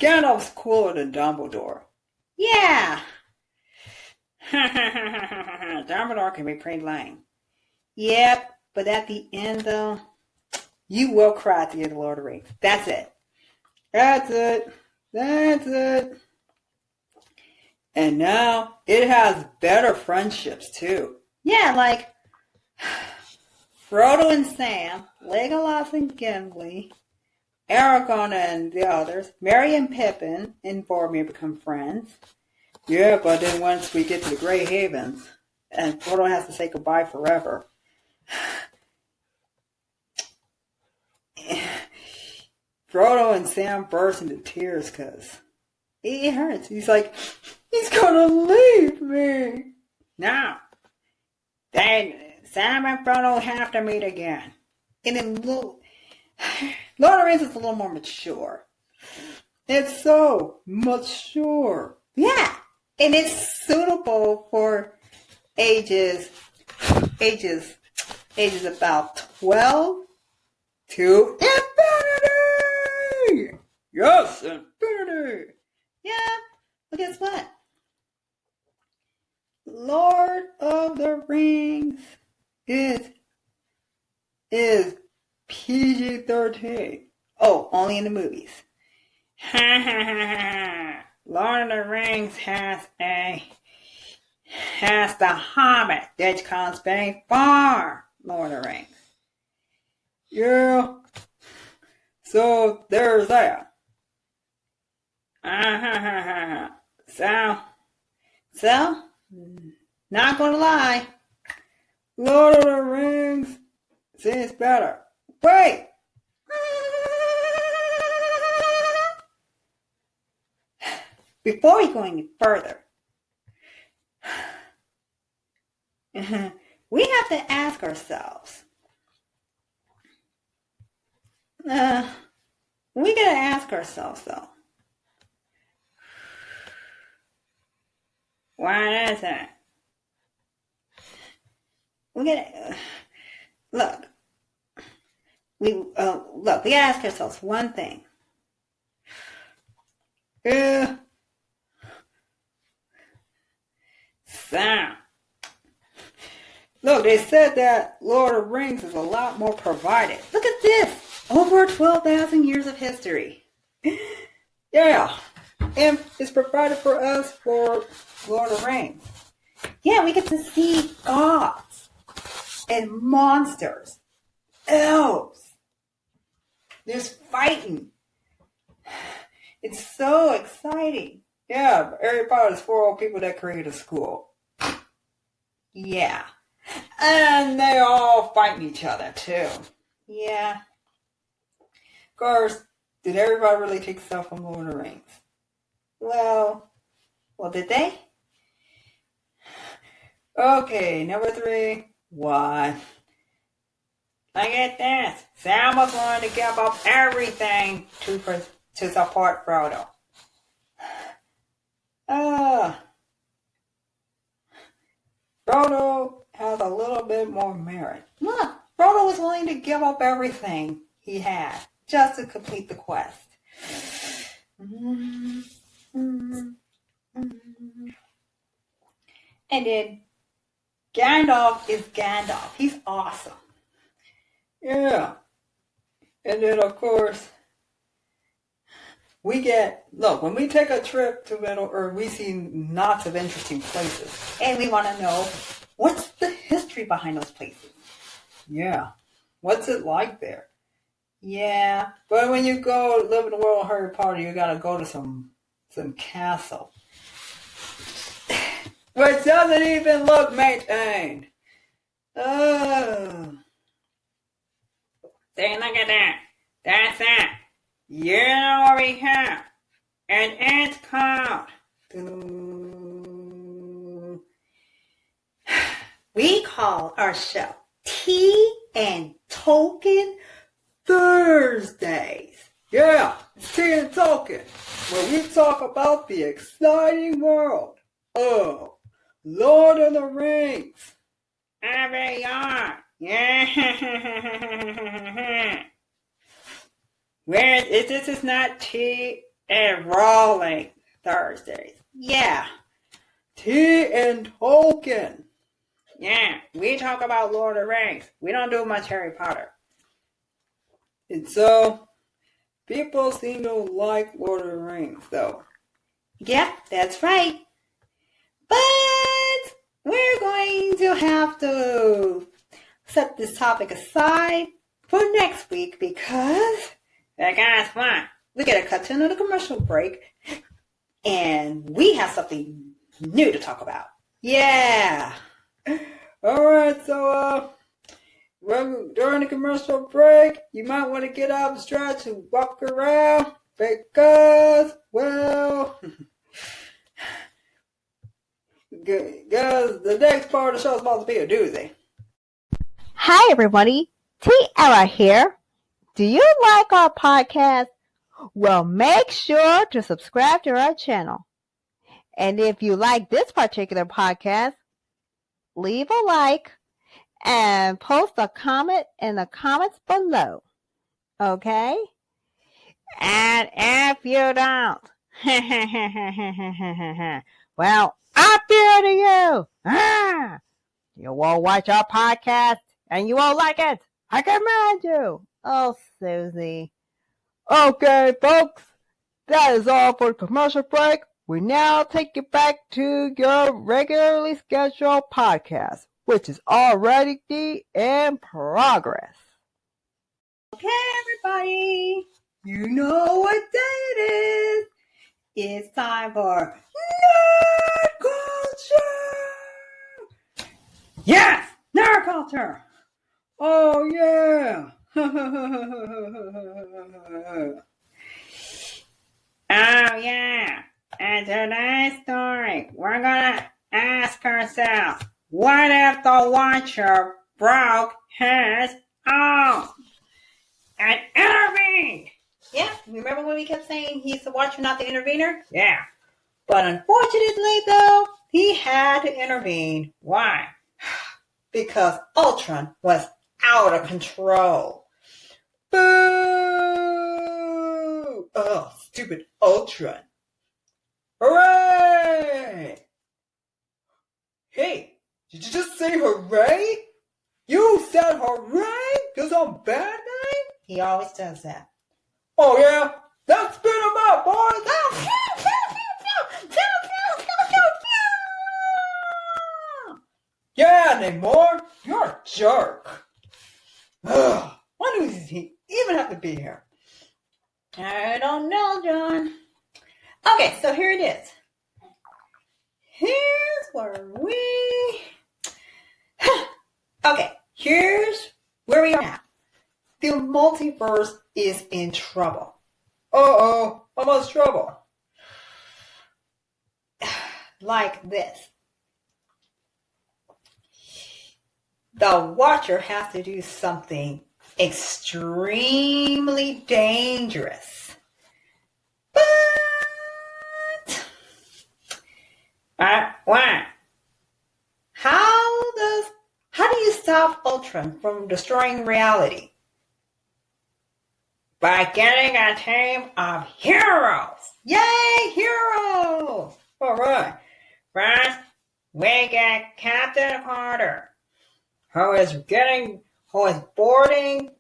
Gandalf's cooler than Dumbledore. Yeah. Dumbledore can be pretty lame. Yep, but at the end, though, you will cry at the end of Lord of the Rings. That's it. That's it. And now it has better friendships too. Yeah, like Frodo and Sam, Legolas and Gimli, Aragorn and the others, Merry and Pippin and Boromir become friends. Yeah, but then once we get to the Grey Havens, and Frodo has to say goodbye forever. Frodo and Sam burst into tears because it hurts. He's like, he's gonna leave me. Now, then Sam and Frodo have to meet again. And then Lord of the Rings is a little more mature. It's so mature. Yeah. And it's suitable for ages about 12 to infinity. Yes, infinity. Yeah, but guess what? Lord of the Rings is PG-13. Oh, only in the movies. Ha ha ha ha. Lord of the Rings has the Hobbit, which comes very far. Lord of the Rings. Yeah. So there's that. So, not gonna lie, Lord of the Rings seems better. Wait! Before we go any further, we have to ask ourselves, we gotta ask ourselves though, why is that? We gotta we gotta ask ourselves one thing. Sam. Look, they said that Lord of the Rings is a lot more provided. Look at this. Over 12,000 years of history. Yeah. And it's provided for us for Lord of the Rings. Yeah, we get to see gods and monsters. Elves. There's fighting. It's so exciting. Yeah, Harry Potter's 4 old people that created a school. Yeah. And they all fighting each other, too. Yeah. Of course, did everybody really take stuff from Lord of the Rings? Well, did they? Okay, number 3. What? Look at this. Sam was going to give up everything to support Frodo. Frodo has a little bit more merit. Look, Frodo was willing to give up everything he had just to complete the quest. And then Gandalf is Gandalf. He's awesome. Yeah. And then, of course, when we take a trip to Middle-earth, we see lots of interesting places. And we want to know, what's the history behind those places? Yeah. What's it like there? Yeah. But when you go live in the world of Harry Potter, you got to go to some castle. Which doesn't even look maintained. Oh. See, look at that. That's it. You know what we have. And it's called... We call our show Tea and Tolkien Thursdays. Yeah, it's Tea and Tolkien, where we talk about the exciting world of Lord of the Rings. Every year. Yeah. This is not Tea and Rolling Thursdays. Yeah. Tea and Tolkien. Yeah, we talk about Lord of the Rings. We don't do much Harry Potter. And so, people seem to like Lord of the Rings, though. Yeah, that's right. But we're going to have to set this topic aside for next week because, Guys, what? we gotta cut to another commercial break and we have something new to talk about. Yeah. Alright, so during the commercial break, you might want to get up and stretch and walk around because, well, because the next part of the show is supposed to be a doozy. Hi, everybody. Tiara here. Do you like our podcast? Well, make sure to subscribe to our channel. And if you like this particular podcast, leave a like and post a comment in the comments below. Okay? And if you don't, well, up here to you. You won't watch our podcast and you won't like it. I command you. Oh, Susie. Okay, folks. That is all for the commercial break. We now take you back to your regularly scheduled podcast, which is already in progress. Okay, everybody. You know what day it is. It's time for Nerd Culture. Yes, Nerd Culture. Oh, yeah. oh yeah. And today's story, we're gonna ask ourselves, what if the Watcher broke his arm and intervened? Yeah, remember when we kept saying he's the Watcher, not the Intervener? Yeah. But unfortunately, though, he had to intervene. Why? Because Ultron was out of control. Boo! Oh, stupid Ultron. Hooray! Hey, did you just say hooray? You said hooray? Because I'm bad guy? He always does that. Oh, yeah? Let's spin him up, boys! Yeah, Namor, you're a jerk. Ugh, why does he even have to be here? I don't know, John. Okay, so here it is. Here's where we... Okay, here's where we are now. The multiverse is in trouble. Uh-oh, how much trouble? Like this. The Watcher has to do something extremely dangerous. But What? how do you stop Ultron from destroying reality? By getting a team of heroes. Yay, heroes! All right. First, we get Captain Carter, who is boarding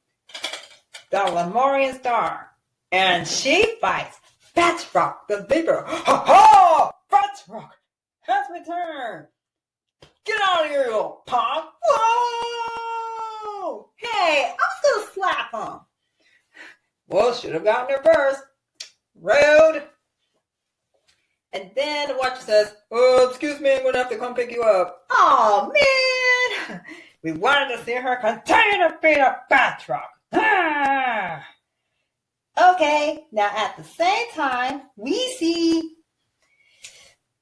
the Lemurian Star, And she fights Batroc the Leaper. Ha ha! Batroc has returned. Get out of here, you little punk. Whoa! Hey, I'm gonna slap him. Well, should have gotten there first. Rude. And then the Watcher says, "Oh, excuse me, I'm gonna have to come pick you up." Oh man, we wanted to see her continue to beat up Batroc. Ah! Okay, now at the same time, we see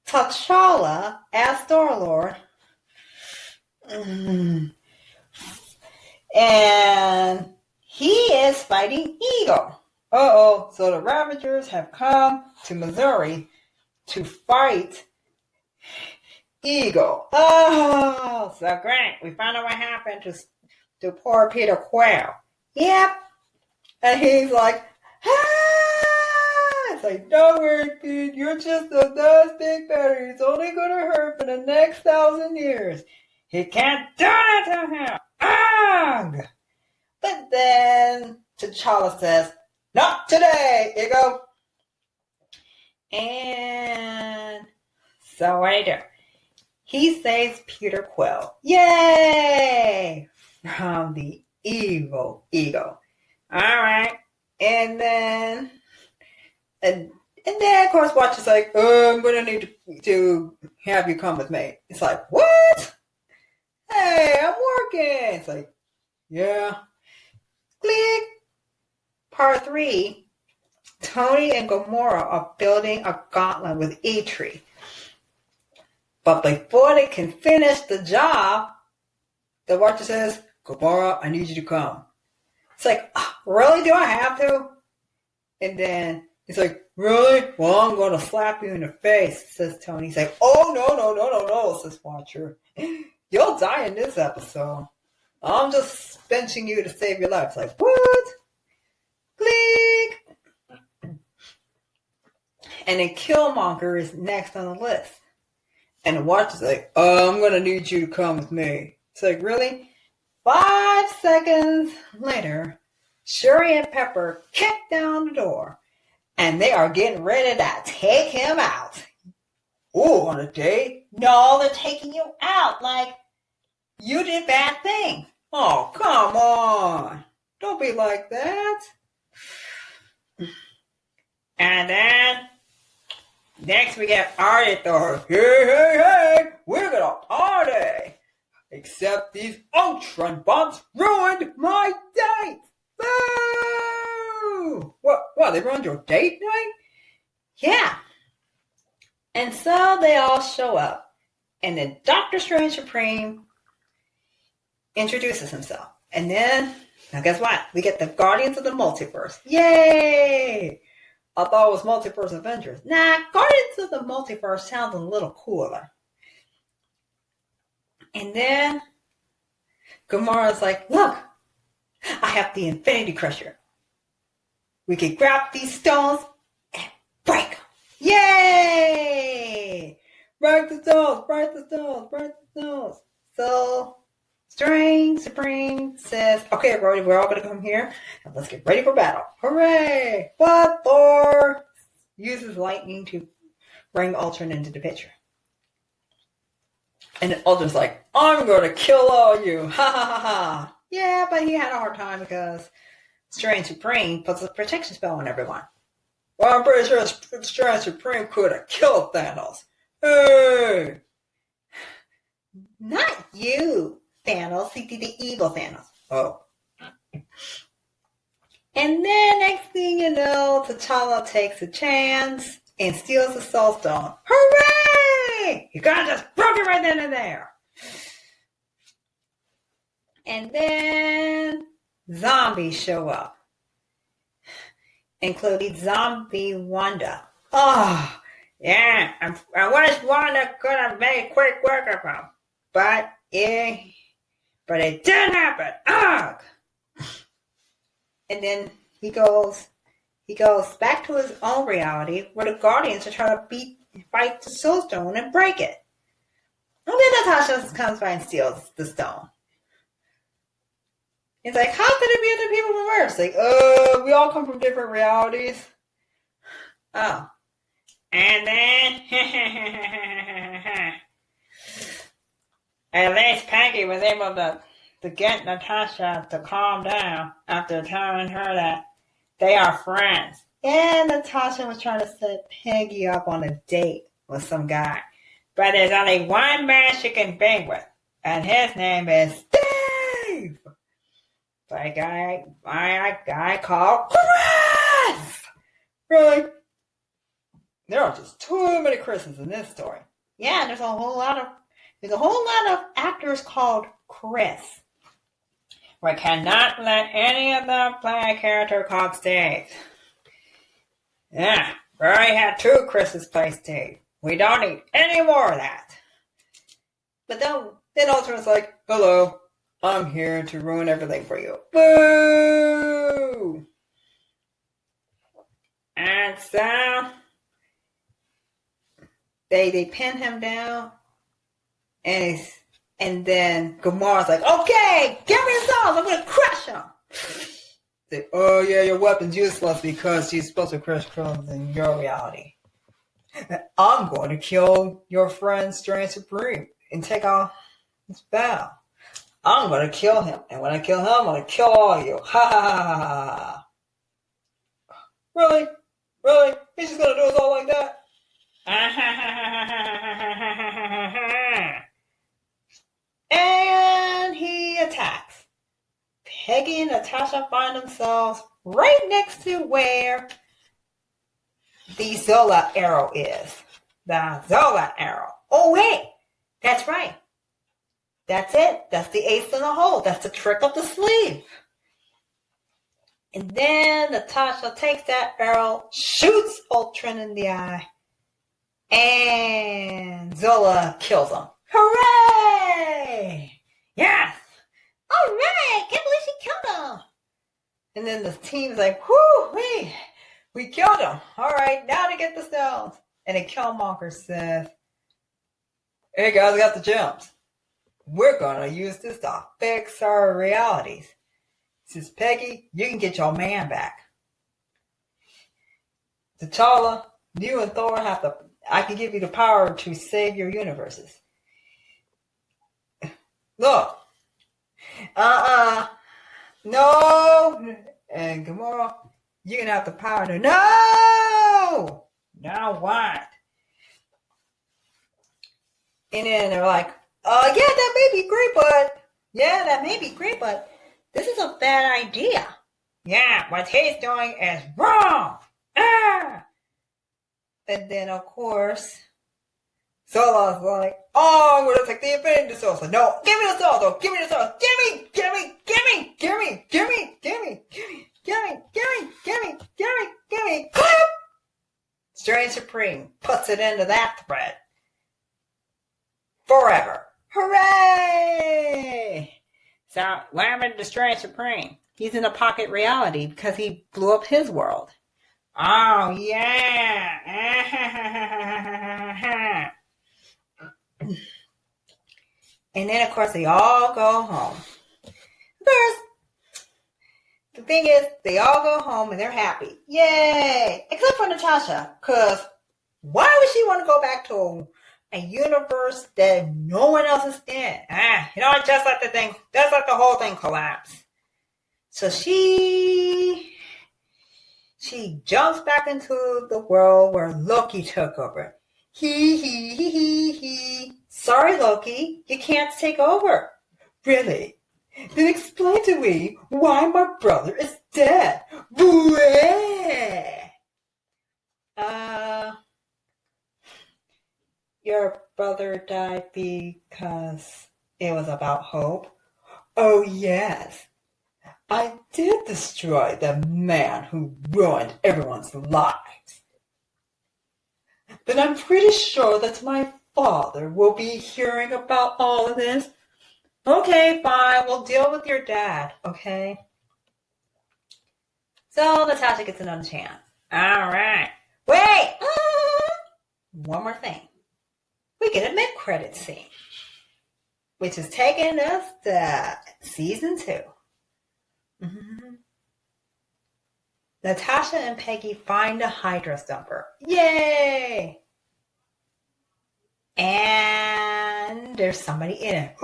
T'Challa as Star-Lord. And he is fighting Eagle. Uh-oh, so the Ravagers have come to Missouri to fight Eagle. Oh, So great, we found out what happened to poor Peter Quill. Yep. And he's like, ah! It's like, don't worry, Pete, you're just a nice big battery. It's only going to hurt for the next 1,000 years. He can't do it to him. Ugh! But then T'Challa says, not today, Eagle. And So what do you do? He saves Peter Quill. Yay! From the evil ego. Alright. And then of course Watch is like, I'm gonna need to have you come with me. It's like, what? Hey, I'm working. It's like, yeah. Click. Part 3. Tony and Gamora are building a gauntlet with Eitri. But before they can finish the job, the Watcher says, Gamora, I need you to come. It's like, really? Do I have to? And then he's like, really? Well, I'm going to slap you in the face, says Tony. He's like, oh, no, says Watcher. You'll die in this episode. I'm just benching you to save your life. It's like, what? Click. And then Killmonger is next on the list. And the Watcher's like, I'm going to need you to come with me. It's like, really? 5 seconds later, Shuri and Pepper kick down the door. And they are getting ready to take him out. Ooh, on a date? No, they're taking you out. Like, you did bad things. Oh, come on. Don't be like that. And then, next we get Arthur. Hey, we're gonna party. Except these Ultron bombs ruined my date. Boo! What, they ruined your date night? Yeah. And so they all show up. And then Doctor Strange Supreme introduces himself. And then, now guess what? We get the Guardians of the Multiverse. Yay! I thought it was Multiverse Avengers. Nah, Guardians of the Multiverse sounds a little cooler. And then Gamora's like, look, I have the Infinity Crusher. We can grab these stones and break them. Yay! Break the stones, break the stones, break the stones. So Strange Supreme says, okay, everybody, we're all going to come here and let's get ready for battle. Hooray! But Thor uses lightning to bring Ultron into the picture. And Ultron's like, I'm going to kill all you. Ha ha ha ha. Yeah, but he had a hard time because Strange Supreme puts a protection spell on everyone. Well, I'm pretty sure Strange Supreme could have killed Thanos. Hey! Not you, Thanos. He did the evil Thanos. Oh. And then next thing you know, T'Challa takes a chance and steals the Soul Stone. Hooray! You gotta just broke it right then and there. And then zombies show up, including Zombie Wanda. Oh, yeah, I wish Wanda could have made quick work of him, but it didn't happen. Ugh! And then he goes back to his own reality where the Guardians are trying to fight the Soul Stone and break it. And then Natasha comes by and steals the stone. It's like, how could it be other people reversed? Like, we all come from different realities. Oh. And then, at least Peggy was able to get Natasha to calm down after telling her that they are friends. And Natasha was trying to set Peggy up on a date with some guy. But there's only one man she can be with. And his name is Steve. By a guy called Chris. Really? There are just too many Chris's in this story. Yeah, there's a whole lot of actors called Chris. We cannot let any of them play a character called Steve. Yeah, we already had 2 Chris's play Steve. We don't need any more of that. But then Ultron's like, hello, I'm here to ruin everything for you. Boo! And so they pin him down, and then Gamora's like, okay, give me his arms, I'm gonna crush him. Say, oh yeah, your weapon's useless because she's supposed to crush Crows in your reality. I'm going to kill your friend Strange Supreme. and take off his spell. I'm gonna kill him, and when I kill him, I'm gonna kill all of you. Ha ha ha ha ha. Really? Really? He's just gonna do us all like that? And he attacks. Peggy and Natasha find themselves right next to where the Zola arrow is. The Zola arrow. Oh wait, that's right. That's it. That's the ace in the hole. That's the trick up the sleeve. And then Natasha takes that arrow, shoots Ultron in the eye, and Zola kills him. Hooray! Yes! All right! Can't believe she killed him. And then the team's like, whoo, we killed him. All right, now to get the stones. And then Killmonger says, hey guys, I got the gems. We're going to use this to fix our realities. Says Peggy, you can get your man back. T'Challa, you and Thor I can give you the power to save your universes. Look. No. And Gamora, you can have the power to, no. Now what? And then they're like, yeah, that may be great, but this is a bad idea. Yeah, what he's doing is wrong. Ah! And then, of course, Zola's like, oh, I'm going to take the Infinity Stones. So, no, give me the Stones, though. Give me the Stones. Give me. Clap! Strange Supreme puts it into that thread. Forever. Hooray! So, what happened to Strange Supreme? He's in a pocket reality because he blew up his world. Oh, yeah. And then, of course, they all go home. First, the thing is, they all go home and they're happy. Yay! Except for Natasha, because why would she want to go back to a universe that no one else is in? Just let the whole thing collapse. So she jumps back into the world where Loki took over. He. Sorry, Loki, you can't take over. Really? Then explain to me why my brother is dead. Your brother died because it was about hope? Oh, yes. I did destroy the man who ruined everyone's lives. But I'm pretty sure that my father will be hearing about all of this. Okay, fine. We'll deal with your dad, okay? So Natasha gets another chance. All right. Wait! One more thing. We get a mid-credit scene, which is taking us to season 2. Mm-hmm. Natasha and Peggy find a Hydra stumper. Yay! And there's somebody in it.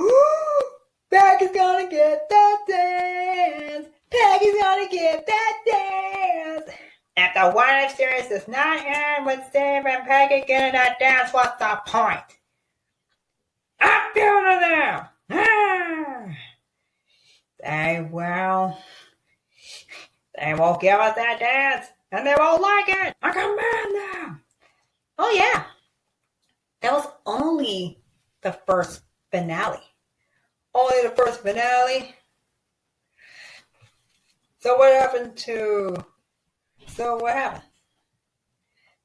Peggy's gonna get that dance. Peggy's gonna get that dance. If the one experience does not end with Steve and Peggy getting that dance, what's the point? Up to them! They won't give us that dance, and they won't like it. I command them. Oh yeah, that was only the first finale. Only the first finale. So what happened?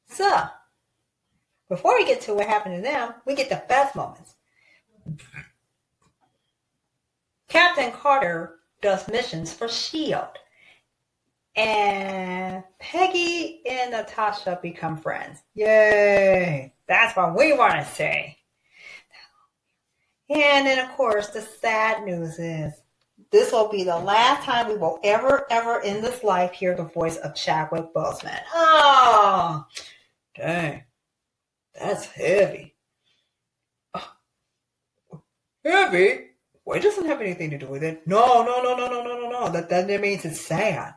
So, before we get to what happened to them, we get the best moments. Captain Carter does missions for S.H.I.E.L.D. And Peggy and Natasha become friends. Yay! That's what we want to see. And then, of course, the sad news is this will be the last time we will ever in this life hear the voice of Chadwick Boseman. Oh, dang. That's heavy. Oh. Heavy? Well, it doesn't have anything to do with it. No. That means it's sad.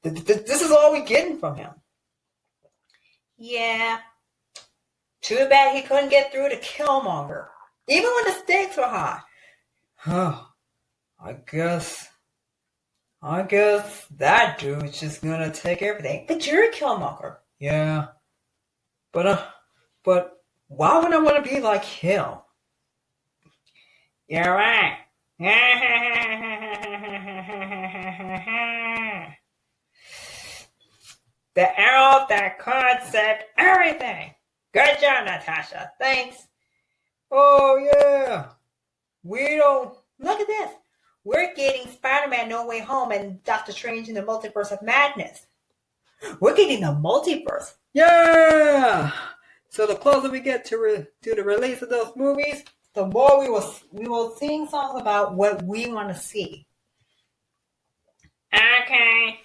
This is all we're getting from him. Yeah. Too bad he couldn't get through to Killmonger, even when the stakes were high. Oh, I guess that dude's just gonna take everything. But you're a Killmonger. Yeah. But why would I want to be like him? You're right. The arrow that could save everything. Good job, Natasha. Thanks. Oh, yeah. We don't... Look at this. We're getting Spider-Man No Way Home and Doctor Strange in the Multiverse of Madness. We're getting the multiverse. Yeah! So the closer we get to the release of those movies, the more we will sing songs about what we want to see. Okay.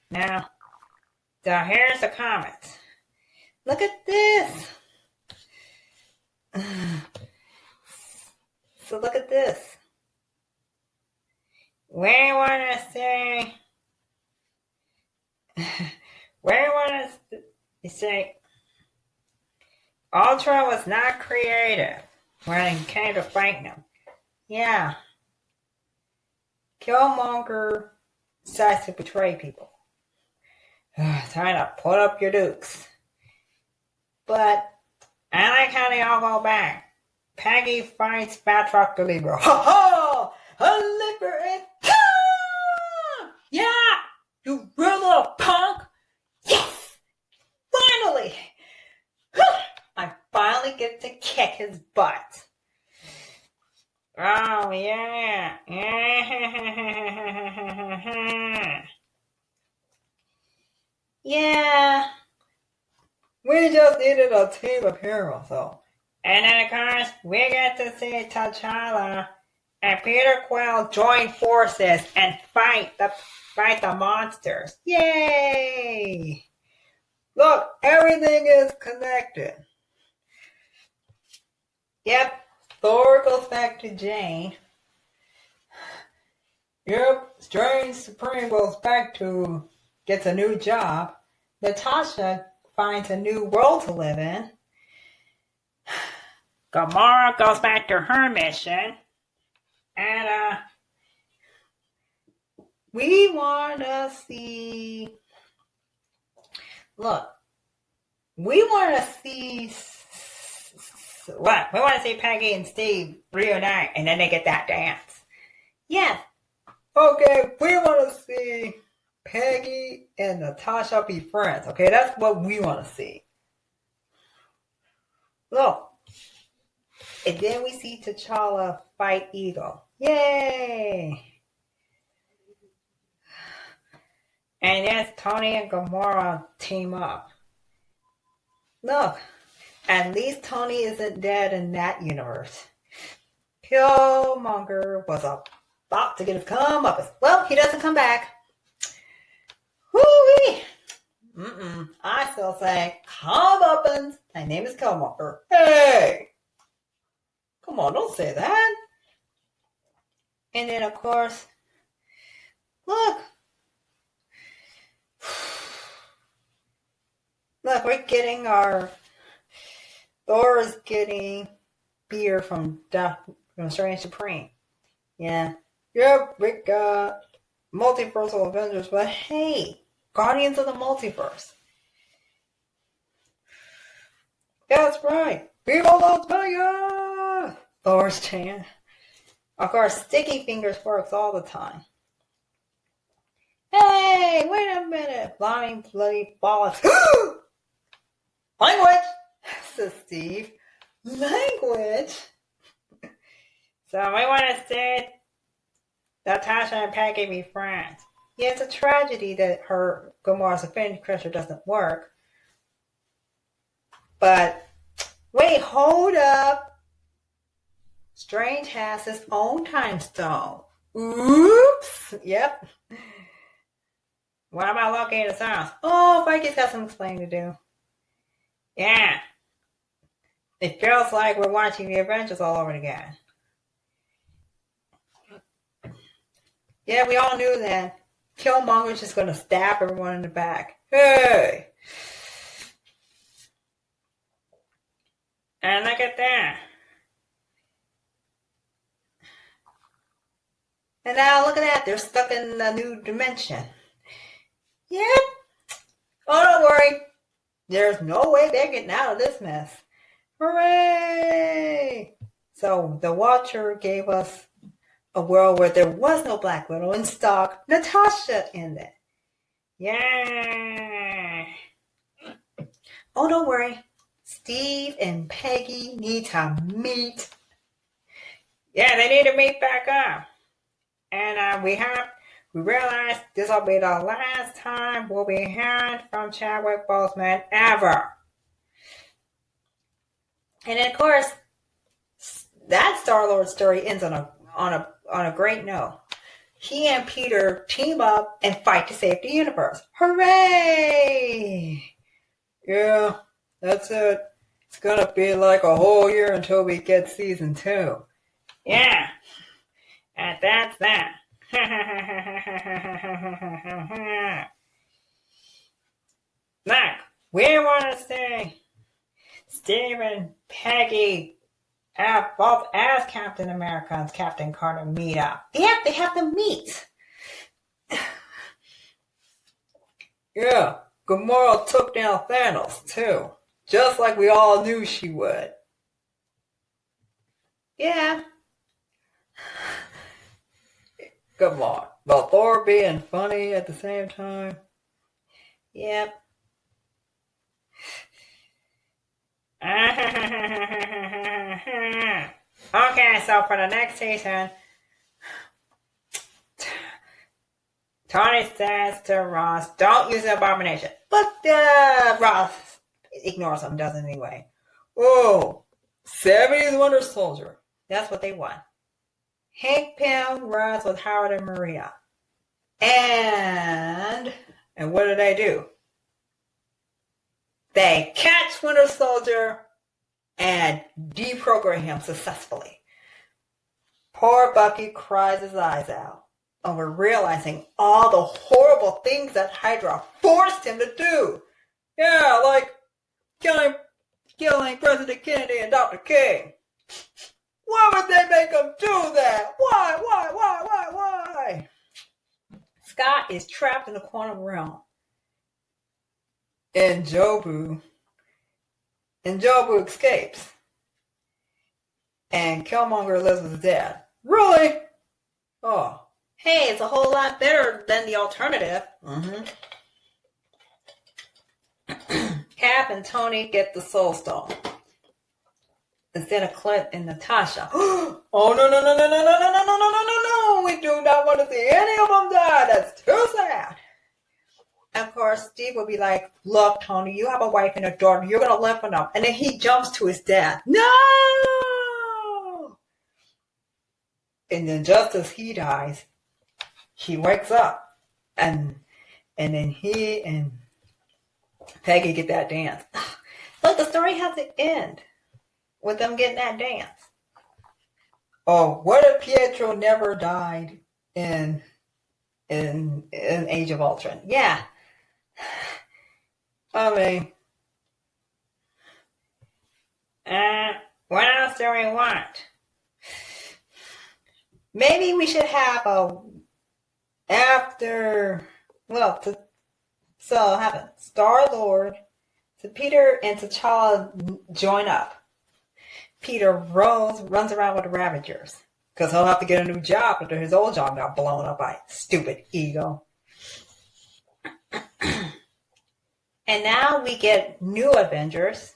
Now, so here's the comments. Look at this. So look at this. We want to say Ultra was not creative when it came to fighting him. Yeah. Killmonger decides to betray people. Time to put up your dukes. But I like how they all go back. Peggy fights Batroc the Libero. Ha ha! A Libero and ha! Yeah! You real little punk! Yes! Finally! I finally get to kick his butt. Oh, yeah. Yeah. We just needed a team of heroes, though. And then, of course, we get to see T'Challa and Peter Quill join forces and fight the monsters. Yay! Look, everything is connected. Yep, Thor goes back to Jane. Yep, Strange Supreme gets a new job. Natasha finds a new world to live in. Gamora goes back to her mission. And, we want to see... Look, we want to see... What? We want to see Peggy and Steve reunite, and then they get that dance. Yes. Okay, we want to see Peggy and Natasha be friends. Okay, that's what we want to see. Look. And then we see T'Challa fight Eagle. Yay! And yes, Tony and Gamora team up. Look, at least Tony isn't dead in that universe. Killmonger was about to get his comeuppance. Well, he doesn't come back. Whoo-wee! I still say, comeuppance. My name is Killmonger. Hey! Come on, don't say that. And then, of course, look. Look, we're getting Thor is getting beer from Strange Supreme. Yeah. Yep, we got Multiversal Avengers, but hey, Guardians of the Multiverse. That's right. Viva Las Vegas! Thor's chant. Of course, Sticky Fingers works all the time. Hey, wait a minute. Flying bloody balls. Language! Says Steve. Language? So we want to say Natasha and Peggy be friends. Yeah, it's a tragedy that her Gamora's affinity crusher doesn't work. But wait, hold up. Strange has his own time stone. Oops. Yep. What about Loki and his house? Oh, Viking's got some explaining to do. Yeah. It feels like we're watching the Avengers all over again. Yeah, we all knew that. Killmonger's just gonna stab everyone in the back. Hey! And look at that. And now look at that. They're stuck in a new dimension. Yep. Oh, don't worry. There's no way they're getting out of this mess. Hooray! So the Watcher gave us a world where there was no Black Widow and stuck Natasha in it. Yeah. Oh, don't worry. Steve and Peggy need to meet. Yeah, they need to meet back up. And we realized this will be the last time we'll be hearing from Chadwick Boseman ever. And then, of course, that Star-Lord story ends on a great note. He and Peter team up and fight to save the universe. Hooray! Yeah, that's it. It's gonna be like a whole year until we get season 2. Yeah, and that's that. Look, we want to see Steve and Peggy, both as Captain America and Captain Carter, meet up. Yeah, they have to meet. Yeah, Gamora took down Thanos, too. Just like we all knew she would. Yeah. Come on. But Thor being funny at the same time. Yep. Okay, so for the next season, Tony says to Ross, don't use the abomination. But Ross ignores him, does it anyway. Oh, 70s Winter Soldier. That's what they want. Hank Pym runs with Howard and Maria. And what do? They catch Winter Soldier and deprogram him successfully. Poor Bucky cries his eyes out over realizing all the horrible things that Hydra forced him to do. Yeah, like killing President Kennedy and Dr. King. Why would they make him do that? Why? Scott is trapped in the quantum realm. And Jobu escapes. And Killmonger lives with his dad. Really? Oh. Hey, it's a whole lot better than the alternative. Mm-hmm. Cap and Tony get the Soul Stone. Instead of Clint and Natasha. Oh, no. We do not want to see any of them die. That's too sad. And of course, Steve will be like, look, Tony, you have a wife and a daughter. You're going to live for them. And then he jumps to his dad. No! And then just as he dies, he wakes up. And then he and Peggy get that dance. Look, the story has to end with them getting that dance. Oh, what if Pietro never died in Age of Ultron? Yeah. I mean, what else do we want? Maybe we should have have Star-Lord, so Peter and T'Challa join up. Peter runs around with the Ravagers because he'll have to get a new job after his old job got blown up by stupid ego. And now we get new Avengers.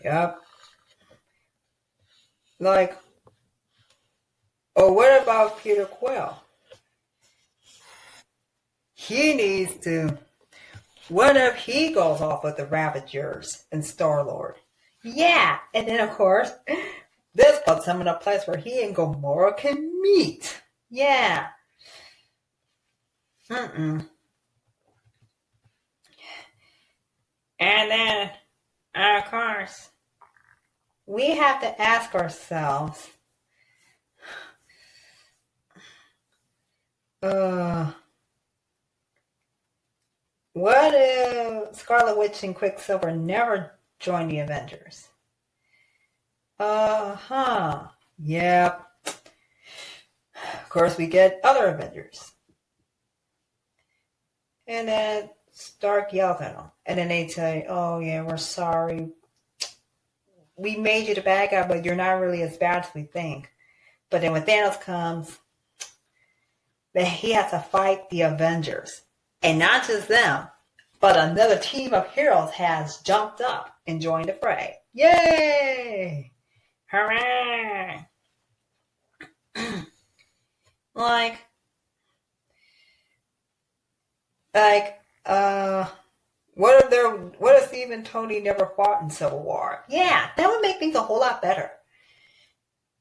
Yep. Like, what about Peter Quill? He needs to. What if he goes off with the Ravagers and Star-Lord? Yeah, and then of course, this puts him in a place where he and Gamora can meet. Yeah. And then, of course, we have to ask ourselves, what if Scarlet Witch and Quicksilver never joined the Avengers? Yep. Of course, we get other Avengers. And then Stark yells at them. And then they say, oh, yeah, we're sorry. We made you the bad guy, but you're not really as bad as we think. But then when Thanos comes, he has to fight the Avengers. And not just them, but another team of heroes has jumped up and joined the fray. Yay! Hooray! what if Steve and Tony never fought in Civil War? Yeah, that would make things a whole lot better.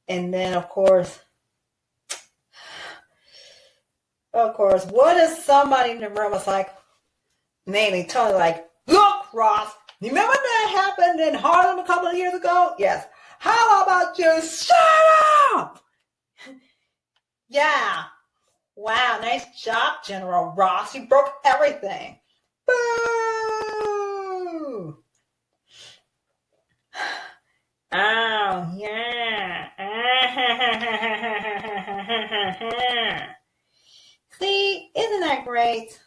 And then, of course, what if somebody in the room was like, namely Tony, like, look, Ross, you remember that happened in Harlem a couple of years ago? Yes. How about you shut up? Yeah. Wow, nice job, General Ross. You broke everything. Boo! Oh, yeah. See, isn't that great?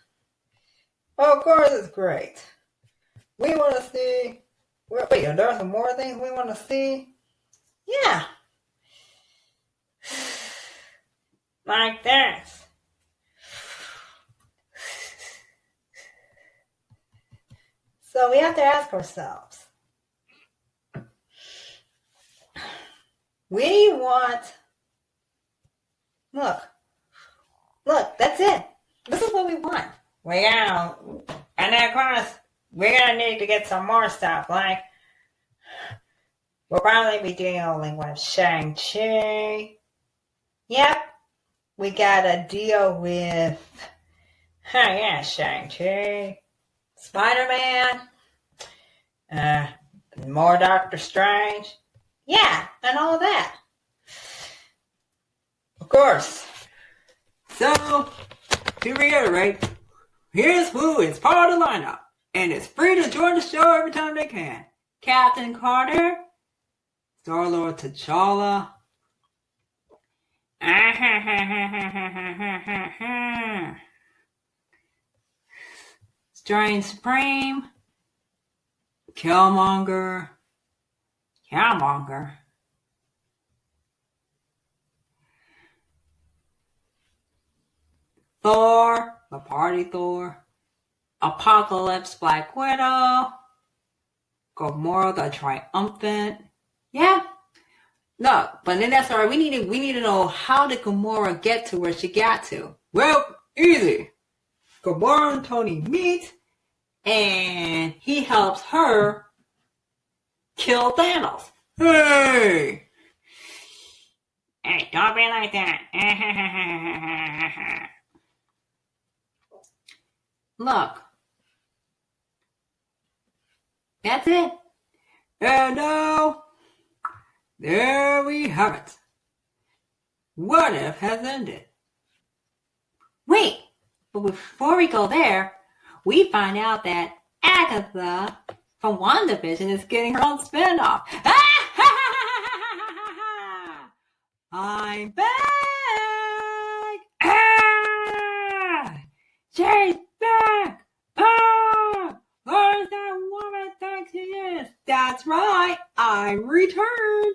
Of course it's great. We want to see... Wait, are there some more things we want to see? Yeah. Like this. So we have to ask ourselves. We want... Look, that's it. This is what we want. We gotta... And then, of course, we're gonna need to get some more stuff, like... We'll probably be dealing with Shang-Chi. Yep. We gotta deal with... Shang-Chi. Spider-Man. More Doctor Strange. Yeah, and all of that. Of course. So, to reiterate, here's who is part of the lineup, and is free to join the show every time they can. Captain Carter, Star-Lord T'Challa, Strange Supreme, Killmonger, Thor, the Party Thor, Apocalypse Black Widow, Gamora the Triumphant. Yeah. No, but then that's all right. We need to know, how did Gamora get to where she got to? Well, easy. Gamora and Tony meet, and he helps her kill Thanos. Hey! Hey, don't be like that. Look. That's it. And now, there we have it. What If has ended. Wait, but before we go there, we find out that Agatha from WandaVision is getting her own spinoff. I'm back! She's back! Where's that woman think she is? That's right, I'm returned.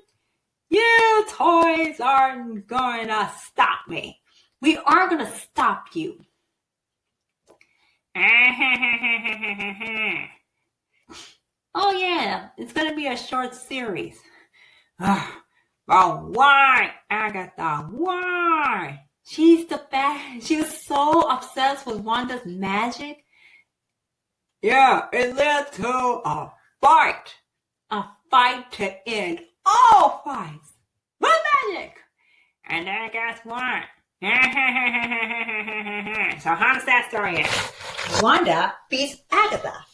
You toys aren't going to stop me. We are going to stop you. Oh yeah, it's going to be a short series. But why, Agatha? Why? She's the best. She was so obsessed with Wanda's magic. Yeah, it led to a fight. A fight to end all fights with magic. And then guess what? So how does that story end? Wanda beats Agatha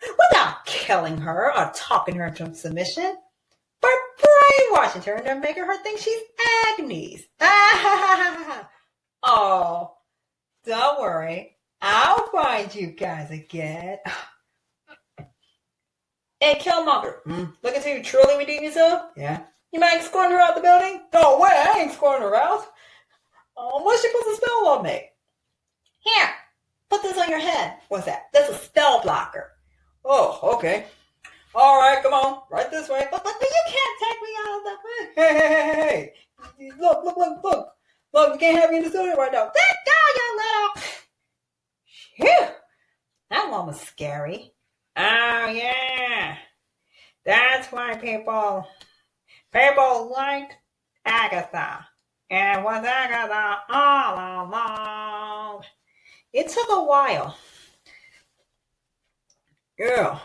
without killing her or talking her into submission. But brainwashing her into making her think she's Agnes. Oh, don't worry. I'll find you guys again. Hey, Killmonger, looking to truly redeem yourself? Yeah. You mind escorting her out the building? No way, I ain't escorting her out. Unless she puts a spell on me. Here, put this on your head. What's that? That's a spell blocker. Oh, okay. All right, come on, right this way. But you can't take me out of the way. Hey. Look. Look, you can't have me in the studio right now. Let go, you little... Phew. That one was scary. Oh, yeah. That's why people liked Agatha. And it was Agatha all along. It took a while. Yeah.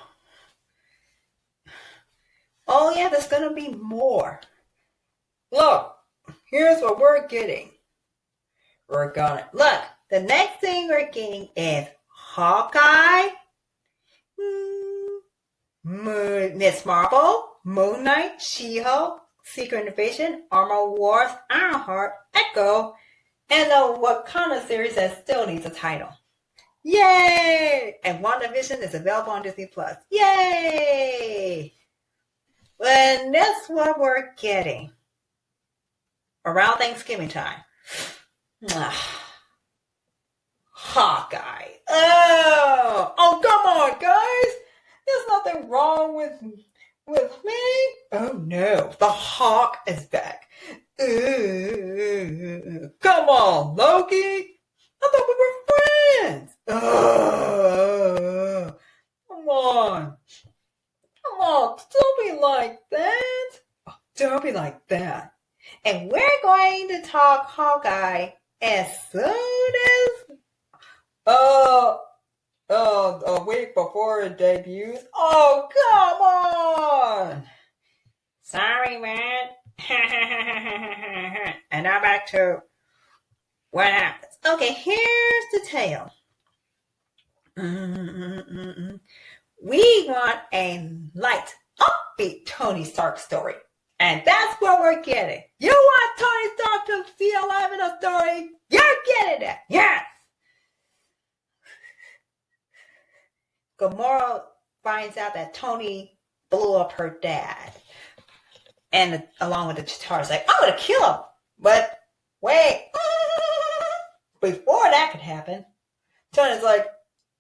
Oh, yeah, there's going to be more. Look, here's what we're getting. Look, the next thing we're getting is Hawkeye, Miss Marvel, Moon Knight, She-Hulk, Secret Invasion, Armor Wars, Ironheart, Echo, and the Wakanda series that still needs a title. Yay! And WandaVision is available on Disney+. Yay! And that's what we're getting around Thanksgiving time. Hawkeye. Oh, come on, guys. There's nothing wrong with me. Oh, no. The Hawk is back. Come on, Loki. I thought we were friends. Come on. Don't be like that. Don't be like that. And we're going to talk Hawkeye as soon as a week before it debuts. Oh, come on! Sorry, man. And now back to what happens. Okay, here's the tale. We want a light, upbeat Tony Stark story. And that's what we're getting. You want Tony Stark to be alive in a story? You're getting it. Yes. Gamora finds out that Tony blew up her dad. And along with the Chitauri's like, I'm going to kill him. But wait. Before that could happen, Tony's like,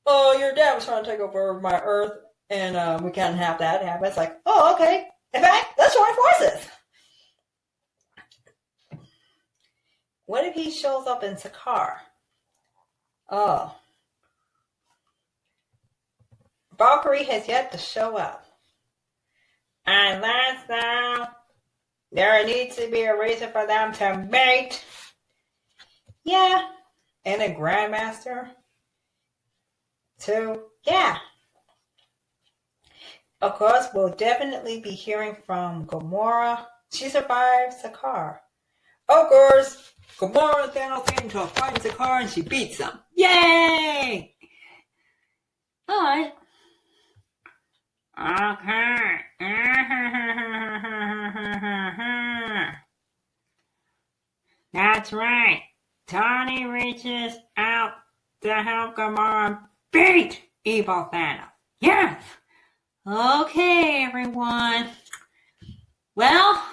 oh, your dad was trying to take over my Earth. And we can't have that happen. It's like, oh, okay. In fact, let's join forces. What if he shows up in Sakaar? Oh. Valkyrie has yet to show up. Unless now there needs to be a reason for them to mate. Yeah. And a Grandmaster too. Yeah. Of course, we'll definitely be hearing from Gamora. She survived Sakaar. Of course, Gamora and Thanos get into a fight in Sakaar and she beats them. Yay! Alright. Okay. That's right. Tony reaches out to help Gamora beat evil Thanos. Yes! Okay, everyone. Well,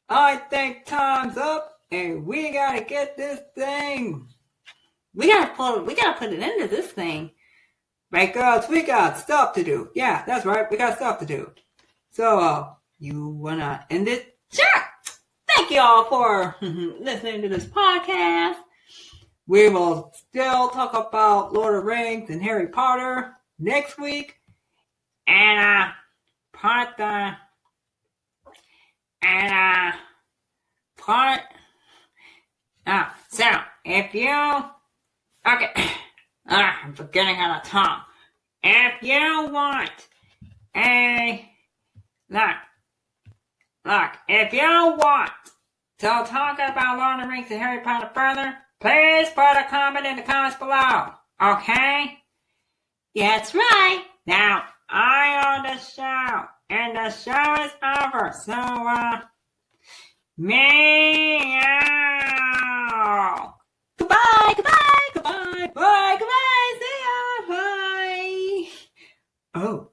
I think time's up and we gotta get this thing. We gotta put an end to this thing. Right, girls? We got stuff to do. Yeah, that's right. We got stuff to do. So, you wanna end it? Sure! Thank you all for listening to this podcast. We will still talk about Lord of the Rings and Harry Potter next week. And so if you I'm forgetting how to talk. If you want if you want to talk about Lord of the Rings and Harry Potter further, please put a comment in the comments below. Okay? That's right. Now, I own the show, and the show is over. So, meow. Goodbye, goodbye, goodbye, bye, goodbye, see ya, bye. Oh,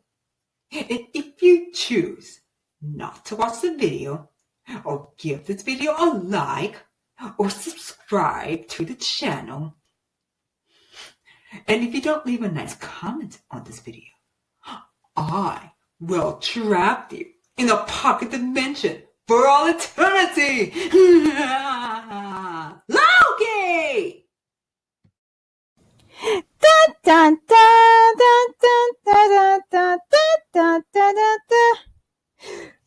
and if you choose not to watch the video, or give this video a like, or subscribe to the channel, and if you don't leave a nice comment on this video, I will trap you in a pocket dimension for all eternity! Loki! Dun, dun, dun, dun, dun, dun, dun, dun, dun, dun, dun, dun.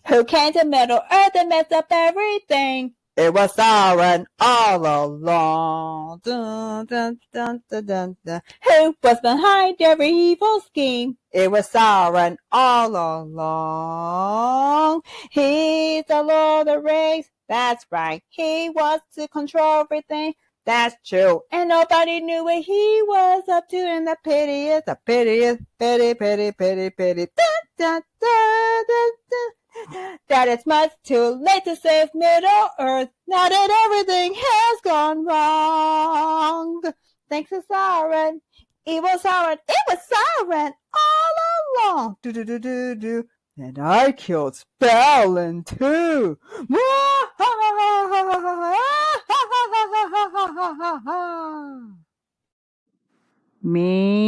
Who came to Middle Earth and messed up everything? It was Sauron all along. Dun, dun, dun, dun, dun, dun. Who was behind every evil scheme? It was Sauron all along. He's the Lord of the Rings. That's right. He was to control everything. That's true. And nobody knew what he was up to. And the pity is, pity, pity, pity, pity. Dun, dun, dun, dun, dun. That it's much too late to save Middle Earth now that everything has gone wrong. Thanks to Sauron, evil Sauron, it was Sauron all along. Do do do do do. And I killed Spellin too. Me.